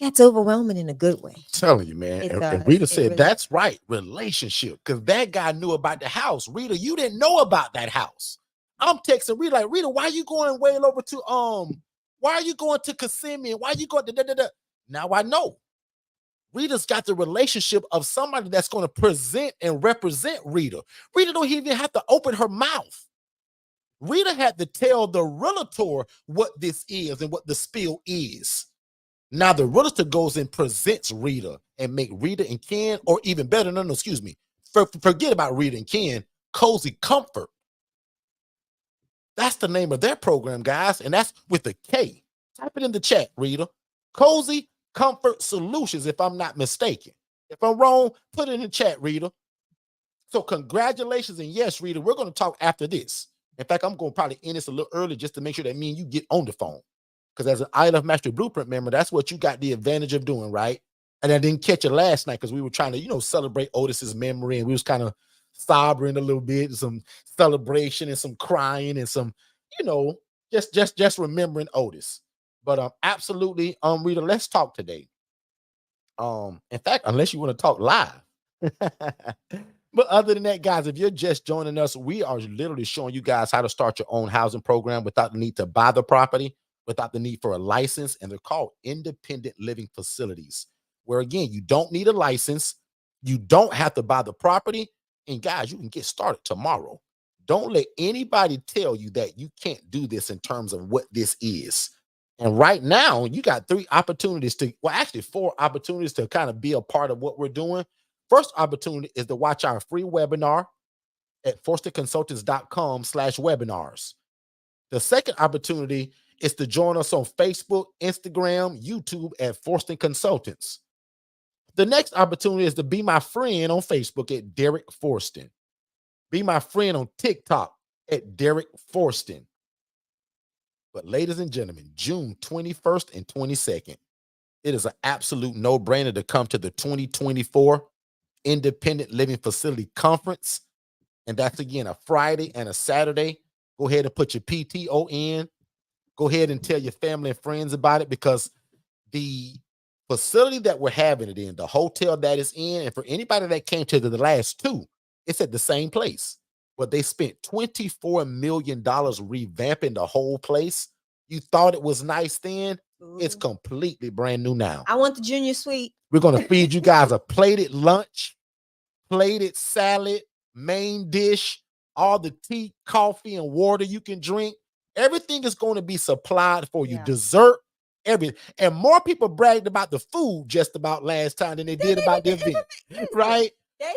gets overwhelming in a good way. I'm telling you, man. And Rita said, really, that's right, relationship. Because that guy knew about the house. Rita, you didn't know about that house. I'm texting Rita like, Rita, why are you going way over to Why are you going to Kissimmee? Why are you going to da, da, da? Now I know. Rita's got the relationship of somebody that's going to present and represent Rita. Rita don't even have to open her mouth. Rita had to tell the realtor what this is and what the spill is. Now the realtor goes and presents Rita and make Rita and Ken, or even better, no, excuse me. Forget about Rita and Ken, Cozy Comfort. That's the name of their program, guys, and that's with a K. Type it in the chat, Rita. Cozy Comfort Solutions, if I'm not mistaken. If I'm wrong, put it in the chat, Rita. So congratulations, and yes, Rita, we're going to talk after this. In fact, I'm going to probably end this a little early just to make sure that me and you get on the phone. Because as an I Love Mastery Blueprint member, that's what you got the advantage of doing, right? And I didn't catch it last night because we were trying to, celebrate Otis's memory, and we was kind of sobbing a little bit, some celebration and some crying and some, just remembering Otis. But absolutely, Rita, let's talk today. In fact, unless you want to talk live. But other than that, guys, if you're just joining us, we are literally showing you guys how to start your own housing program without the need to buy the property, without the need for a license. And they're called independent living facilities, where, again, you don't need a license. You don't have to buy the property. And guys, you can get started tomorrow. Don't let anybody tell you that you can't do this in terms of what this is. And right now, you got 4 opportunities to kind of be a part of what we're doing. First opportunity is to watch our free webinar at forstonconsultants.com/webinars. The second opportunity is to join us on Facebook, Instagram, YouTube at Forston Consultants. The next opportunity is to be my friend on Facebook at Derek Forston. Be my friend on TikTok at Derek Forston. But ladies and gentlemen, June 21st and 22nd, it is an absolute no-brainer to come to the 2024 Independent Living Facility Conference. And that's, again, a Friday and a Saturday. Go ahead and put your PTO in. Go ahead and tell your family and friends about it, because the facility that we're having it in, the hotel that is in, and for anybody that came to the last 2, it's at the same place. But they spent $24 million revamping the whole place. You thought it was nice then. Ooh. It's completely brand new now. I want the junior suite. We're going to feed you guys a plated lunch, plated salad, main dish, all the tea, coffee, and water you can drink. Everything is going to be supplied for you. Yeah. Dessert, everything. And more people bragged about the food just about last time than they did about the event, right?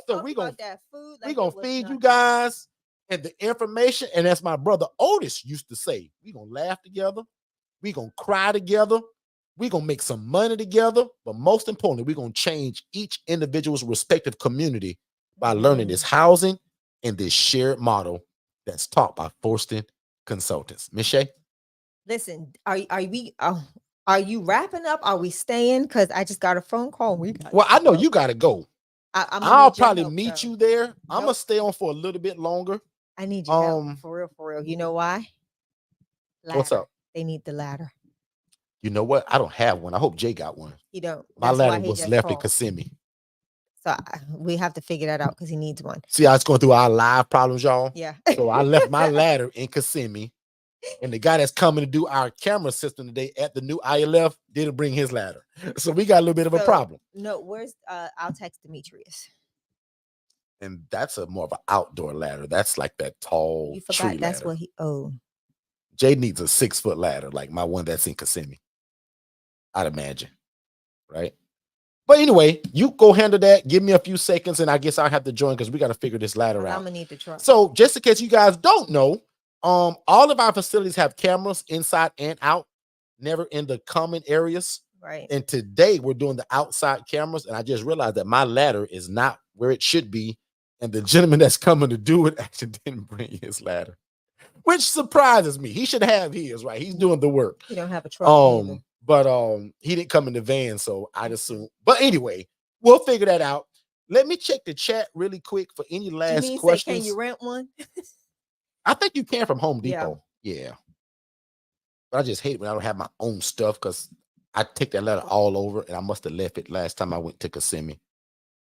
So we're going to food. We're going to feed you guys and the information. And as my brother Otis used to say, we're going to laugh together. We're going to cry together. We're going to make some money together. But most importantly, we're going to change each individual's respective community by learning this housing and this shared model that's taught by Forston Consultants. Miss Shay? Listen, are you wrapping up? Are we staying? Because I just got a phone call. I know you got to go. I'll probably meet you there. Nope. I'm going to stay on for a little bit longer. I need your help. For real. You know why? Ladder. What's up? They need the ladder. You know what? I don't have one. I hope Jay got one. You don't. My ladder was left in Kissimmee. So we have to figure that out because he needs one. See how it's going through our live problems, y'all? Yeah. So I left my ladder in Kissimmee. And the guy that's coming to do our camera system today at the new ILF didn't bring his ladder. So we got a little bit of a problem. No, where's I'll text Demetrius. And that's more of an outdoor ladder. That's like that tall You forgot tree that's ladder. what Jay needs a 6-foot ladder, like my one that's in Kissimmee, I'd imagine. Right? But anyway, you go handle that. Give me a few seconds, and I guess I'll have to join because we got to figure this ladder out. I'm gonna need the truck. So just in case you guys don't know, all of our facilities have cameras inside and out, never in the common areas. Right. And today we're doing the outside cameras, and I just realized that my ladder is not where it should be. And the gentleman that's coming to do it actually didn't bring his ladder, which surprises me. He should have his, right? He's doing the work. You don't have a truck either. But he didn't come in the van, so I'd assume. But anyway, we'll figure that out. Let me check the chat really quick for any last questions. Can you rent one? I think you can from Home Depot. Yeah. But I just hate when I don't have my own stuff because I take that ladder all over, and I must have left it last time I went to Kissimmee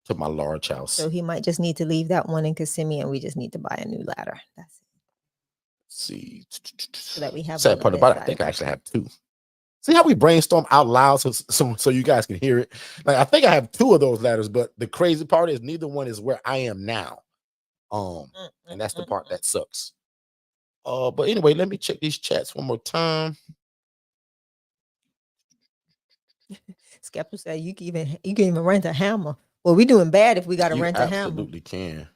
to my large house. So he might just need to leave that one in Kissimmee, and we just need to buy a new ladder. That's it. Let's see. So that we have sad part about it, I think I actually have 2. See how we brainstorm out loud so you guys can hear it. Like I think I have 2 of those ladders, but the crazy part is neither one is where I am now. And that's the part that sucks. But anyway, let me check these chats one more time. Skeptic said you can even rent a hammer. Well, we doing bad if we got to You rent a hammer. absolutely can.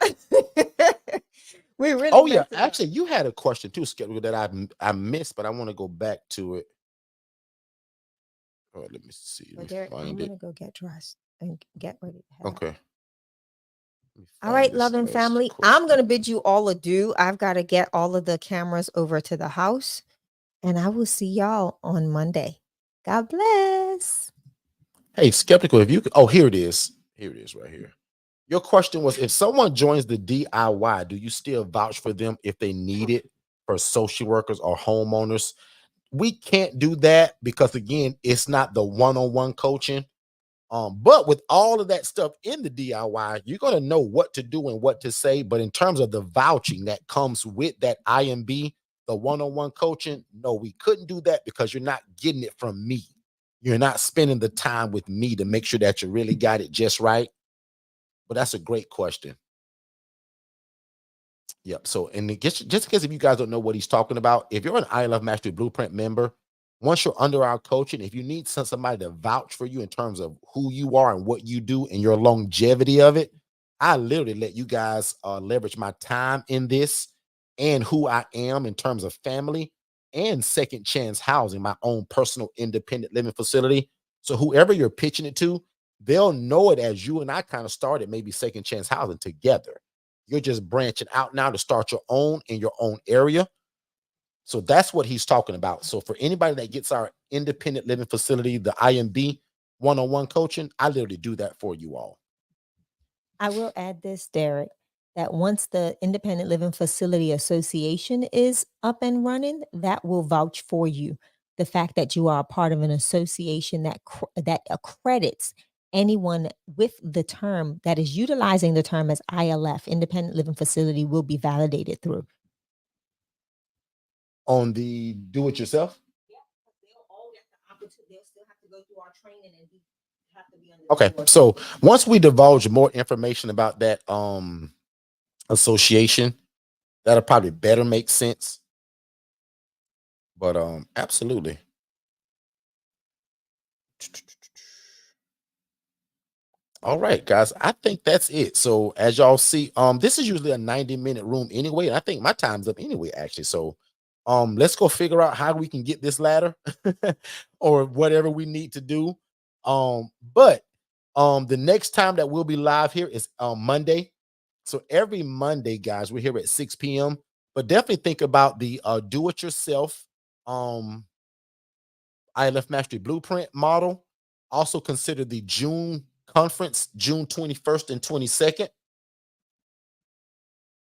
We really. Oh yeah, actually, you had a question too, Skeptical, that I missed, but I want to go back to it. Oh, let me see. Well, Derek, I'm Find gonna it. go get dressed and get ready to head out. Okay. All right, loving family. I'm gonna bid you all adieu. I've got to get all of the cameras over to the house, and I will see y'all on Monday. God bless. Hey, Skeptical, if you could, oh, here it is. Here it is right here. Your question was, if someone joins the DIY, do you still vouch for them if they need it for social workers or homeowners? We can't do that because again, it's not the one-on-one coaching. But with all of that stuff in the DIY, you're going to know what to do and what to say. But in terms of the vouching that comes with that IMB, the one-on-one coaching, no, we couldn't do that because you're not getting it from me. You're not spending the time with me to make sure that you really got it just right. But that's a great question. Yep. So, and just in case if you guys don't know what he's talking about, if you're an ILF Mastery Blueprint member, once you're under our coaching, if you need somebody to vouch for you in terms of who you are and what you do and your longevity of it, I literally let you guys leverage my time in this and who I am in terms of family and second chance housing, my own personal independent living facility. So whoever you're pitching it to, they'll know it as you and I kind of started maybe second chance housing together. You're just branching out now to start your own in your own area. So that's what he's talking about. So for anybody that gets our independent living facility, the IMB one-on-one coaching, I literally do that for you all. I will add this, Derek, that once the Independent Living Facility Association is up and running, that will vouch for you. The fact that you are a part of an association that accredits anyone with the term that is utilizing the term as ILF, Independent Living Facility, will be validated through. On the do-it-yourself? Yeah, they'll all get the opportunity. They'll still have to go through our training and have to be under. Okay, so once we divulge more information about that association, that'll probably better make sense. But absolutely. All right, guys, I think that's it. So as y'all see, this is usually a 90-minute room anyway. And I think my time's up anyway, actually. So let's go figure out how we can get this ladder or whatever we need to do. But the next time that we'll be live here is Monday. So every Monday, guys, we're here at 6 p.m. But definitely think about the do-it-yourself ILF Mastery Blueprint model. Also consider the June conference, June 21st and 22nd.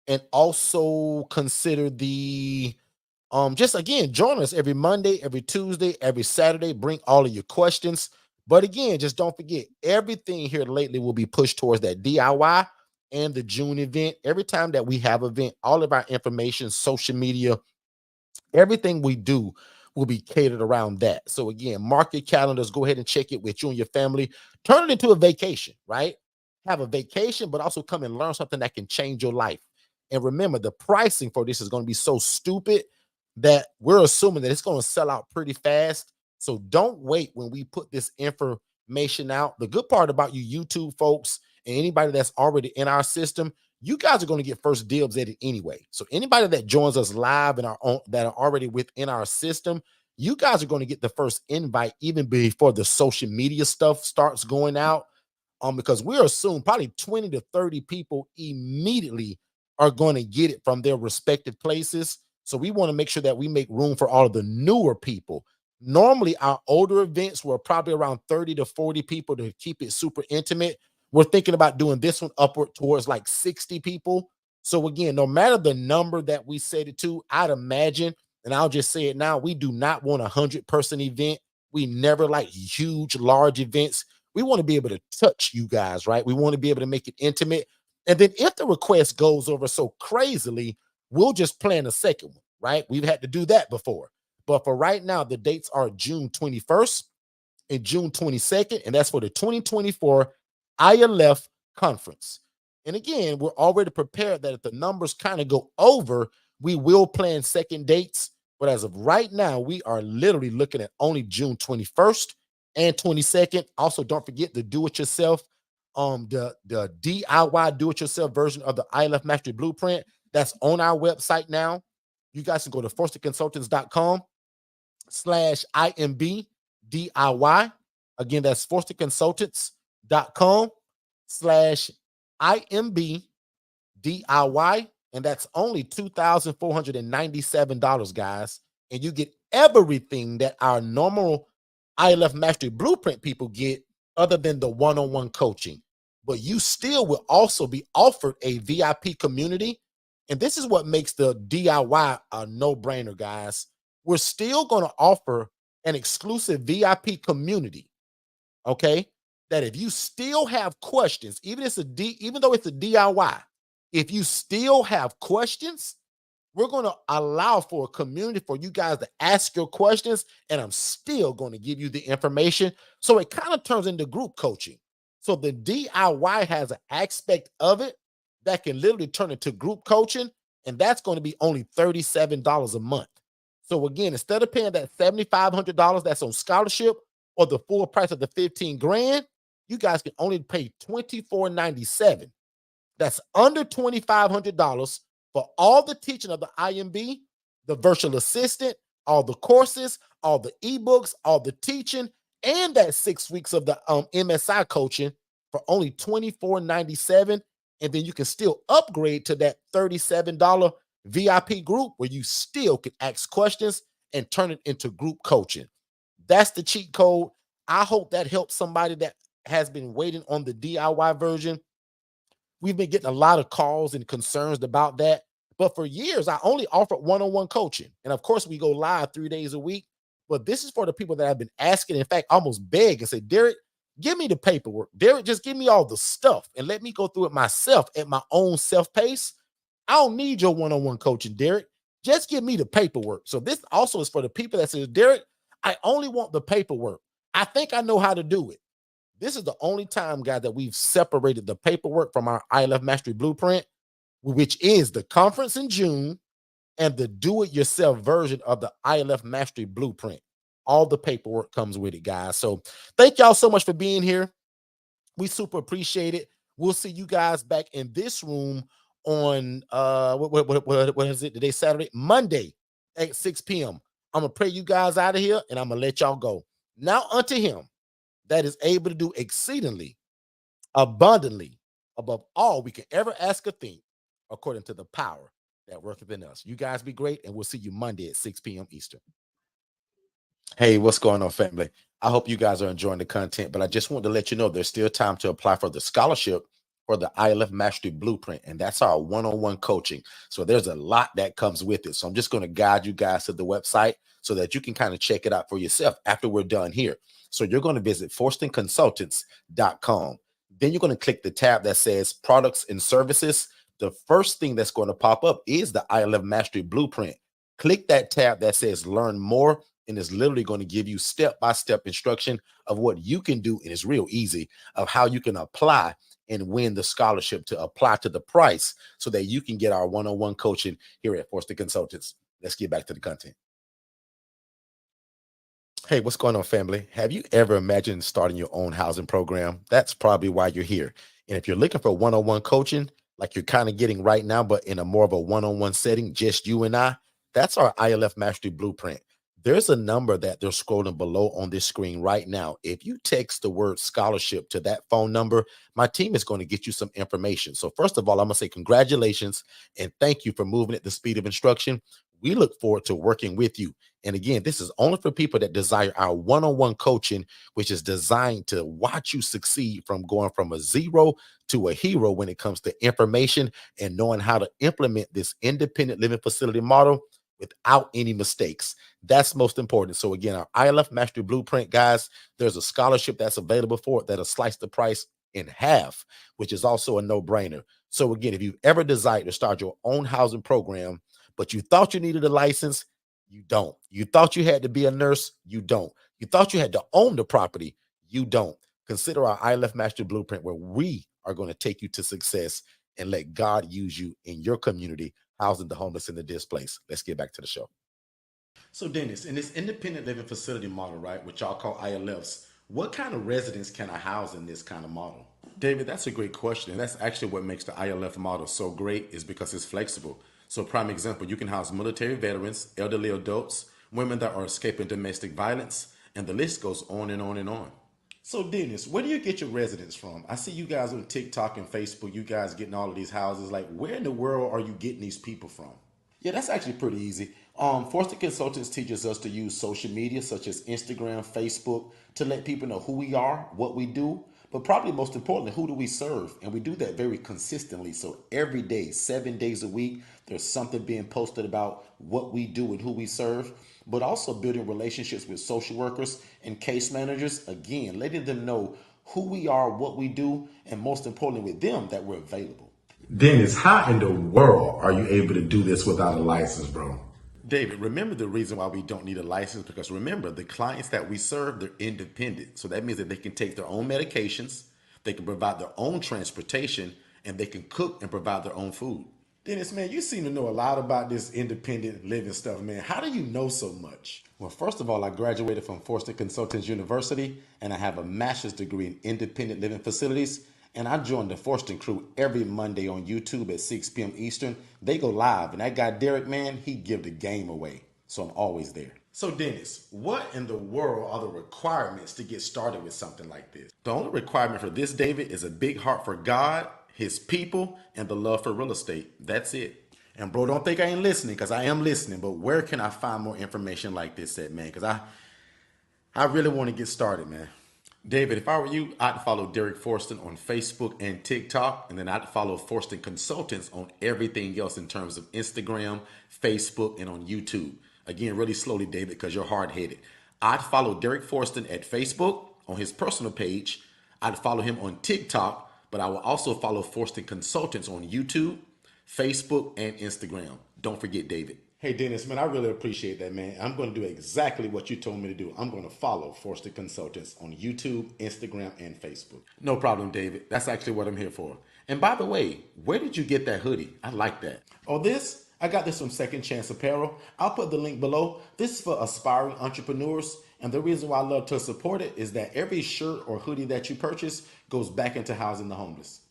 And also consider the just again, join us every Monday, every Tuesday, every Saturday. Bring all of your questions. But again, just don't forget, everything here lately will be pushed towards that DIY and the June event. Every time that we have an event, all of our information, social media, everything we do will be catered around that. So again, mark your calendars, go ahead and check it with you and your family. Turn it into a vacation, right? Have a vacation, but also come and learn something that can change your life. And remember, the pricing for this is going to be so stupid that we're assuming that it's going to sell out pretty fast. So don't wait when we put this information out. The good part about you YouTube folks and anybody that's already in our system, you guys are going to get first dibs at it anyway. So anybody that joins us live in our own that are already within our system, you guys are going to get the first invite even before the social media stuff starts going out. Because we assume probably 20 to 30 people immediately are going to get it from their respective places. So we want to make sure that we make room for all of the newer people. Normally, our older events were probably around 30 to 40 people to keep it super intimate. We're thinking about doing this one upward towards like 60 people. So again, no matter the number that we set it to, I'd imagine, and I'll just say it now, we do not want 100-person event. We never like huge, large events. We want to be able to touch you guys, right? We want to be able to make it intimate. And then if the request goes over so crazily, we'll just plan a second one, right? We've had to do that before. But for right now, the dates are June 21st and June 22nd, and that's for the 2024 ILF conference. And again, we're already prepared that if the numbers kind of go over, we will plan second dates. But as of right now, we are literally looking at only June 21st and 22nd. Also, don't forget the do-it-yourself, the DIY do-it-yourself version of the ILF Mastery Blueprint. That's on our website now. You guys can go to forstonconsultants.com/IMB DIY. Again, that's forstonconsultants.com/IMB DIY. And that's only $2,497, guys. And you get everything that our normal ILF Mastery Blueprint people get other than the one-on-one coaching. But you still will also be offered a VIP community. And this is what makes the DIY a no-brainer, guys. We're still going to offer an exclusive VIP community, okay? That if you still have questions, even though it's a DIY, if you still have questions, we're going to allow for a community for you guys to ask your questions, and I'm still going to give you the information. So it kind of turns into group coaching. So the DIY has an aspect of it that can literally turn into group coaching, and that's going to be only $37 a month. So again, instead of paying that $7,500 that's on scholarship or the full price of the 15 grand, you guys can only pay $24.97. That's under $2,500 for all the teaching of the IMB, the virtual assistant, all the courses, all the ebooks, all the teaching, and that 6 weeks of the MSI coaching for only $24.97. And then you can still upgrade to that $37 VIP group where you still can ask questions and turn it into group coaching. That's the cheat code. I hope that helps somebody that has been waiting on the DIY version. We've been getting a lot of calls and concerns about that. But for years, I only offered one-on-one coaching. And of course, we go live 3 days a week. But this is for the people that have been asking, in fact, almost beg and say, Derek, give me the paperwork. Derek, just give me all the stuff and let me go through it myself at my own self-pace. I don't need your one-on-one coaching, Derek. Just give me the paperwork. So this also is for the people that says, Derek, I only want the paperwork. I think I know how to do it. This is the only time, guys, that we've separated the paperwork from our ILF Mastery Blueprint, which is the conference in June and the do-it-yourself version of the ILF Mastery Blueprint. All the paperwork comes with it, guys. So thank y'all so much for being here. We super appreciate it. We'll see you guys back in this room on what is it today? Saturday, Monday at 6 p.m. I'm gonna pray you guys out of here and I'm gonna let y'all go. Now unto him that is able to do exceedingly abundantly above all we can ever ask or think, according to the power that worketh in us. You guys be great, and we'll see you Monday at 6 p.m. Eastern. Hey, what's going on, family? I hope you guys are enjoying the content, but I just want to let you know there's still time to apply for the scholarship for the ILF Mastery Blueprint, and that's our one-on-one coaching. So there's a lot that comes with it. So I'm just going to guide you guys to the website so that you can kind of check it out for yourself after we're done here. So you're going to visit forstonconsultants.com. Then you're going to click the tab that says products and services. The first thing that's going to pop up is the ILF Mastery Blueprint. Click that tab that says learn more, and it's literally going to give you step-by-step instruction of what you can do. And it's real easy of how you can apply and win the scholarship to apply to the price so that you can get our one-on-one coaching here at Forston Consultants. Let's get back to the content. Hey, what's going on, family? Have you ever imagined starting your own housing program? That's probably why you're here. And if you're looking for one-on-one coaching, like you're kind of getting right now, but in a more of a one-on-one setting, just you and I, that's our ILF Mastery Blueprint. There's a number that they're scrolling below on this screen right now. If you text the word scholarship to that phone number, my team is going to get you some information. So first of all, I'm going to say congratulations and thank you for moving at the speed of instruction. We look forward to working with you. And again, this is only for people that desire our one-on-one coaching, which is designed to watch you succeed from going from a zero to a hero when it comes to information and knowing how to implement this independent living facility model without any mistakes. That's most important. So again, our ILF Mastery Blueprint, guys, there's a scholarship that's available for it that'll slice the price in half, which is also a no-brainer. So again, if you've ever desired to start your own housing program, but you thought you needed a license, You don't. You thought you had to be a nurse? You don't. You thought you had to own the property? You don't. Consider our ILF Master Blueprint, where we are going to take you to success and let God use you in your community, housing the homeless and the displaced. Let's get back to the show. So, Dennis, in this independent living facility model, right, which y'all call ILFs, what kind of residents can I house in this kind of model? David, that's a great question. And that's actually what makes the ILF model so great, is because it's flexible. So, prime example, you can house military veterans, elderly adults, women that are escaping domestic violence, and the list goes on and on and on. So, Dennis, where do you get your residents from? I see you guys on TikTok and Facebook, you guys getting all of these houses. Like, where in the world are you getting these people from? Yeah, that's actually pretty easy. Forston Consultants teaches us to use social media such as Instagram, Facebook to let people know who we are, what we do, but probably most importantly, who do we serve? And we do that very consistently. So every day, 7 days a week, there's something being posted about what we do and who we serve, but also building relationships with social workers and case managers. Again, letting them know who we are, what we do, and most importantly with them, that we're available. Dennis, how in the world are you able to do this without a license, bro? David, remember the reason why we don't need a license, because remember, the clients that we serve, they're independent. So that means that they can take their own medications, they can provide their own transportation, and they can cook and provide their own food. Dennis, man, you seem to know a lot about this independent living stuff, man. How do you know so much? Well, first of all, I graduated from Forston Consultants University, and I have a master's degree in independent living facilities. And I join the Forston crew every Monday on YouTube at 6 p.m. Eastern. They go live, and that guy Derek, man, he give the game away. So I'm always there. So Dennis, what in the world are the requirements to get started with something like this? The only requirement for this, David, is a big heart for God, his people, and the love for real estate. That's it. And bro, don't think I ain't listening, because I am listening, but where can I find more information like this at, man? Because I really want to get started, man. David, if I were you, I'd follow Derek Forston on Facebook and TikTok, and then I'd follow Forston Consultants on everything else in terms of Instagram, Facebook, and on YouTube. Again, really slowly, David, because you're hard-headed. I'd follow Derek Forston at Facebook on his personal page. I'd follow him on TikTok, but I will also follow Forston Consultants on YouTube, Facebook, and Instagram. Don't forget, David. Hey, Dennis, man, I really appreciate that, man. I'm going to do exactly what you told me to do. I'm going to follow Forston Consultants on YouTube, Instagram, and Facebook. No problem, David. That's actually what I'm here for. And by the way, where did you get that hoodie? I like that. Oh, this? I got this from Second Chance Apparel. I'll put the link below. This is for aspiring entrepreneurs. And the reason why I love to support it is that every shirt or hoodie that you purchase goes back into housing the homeless.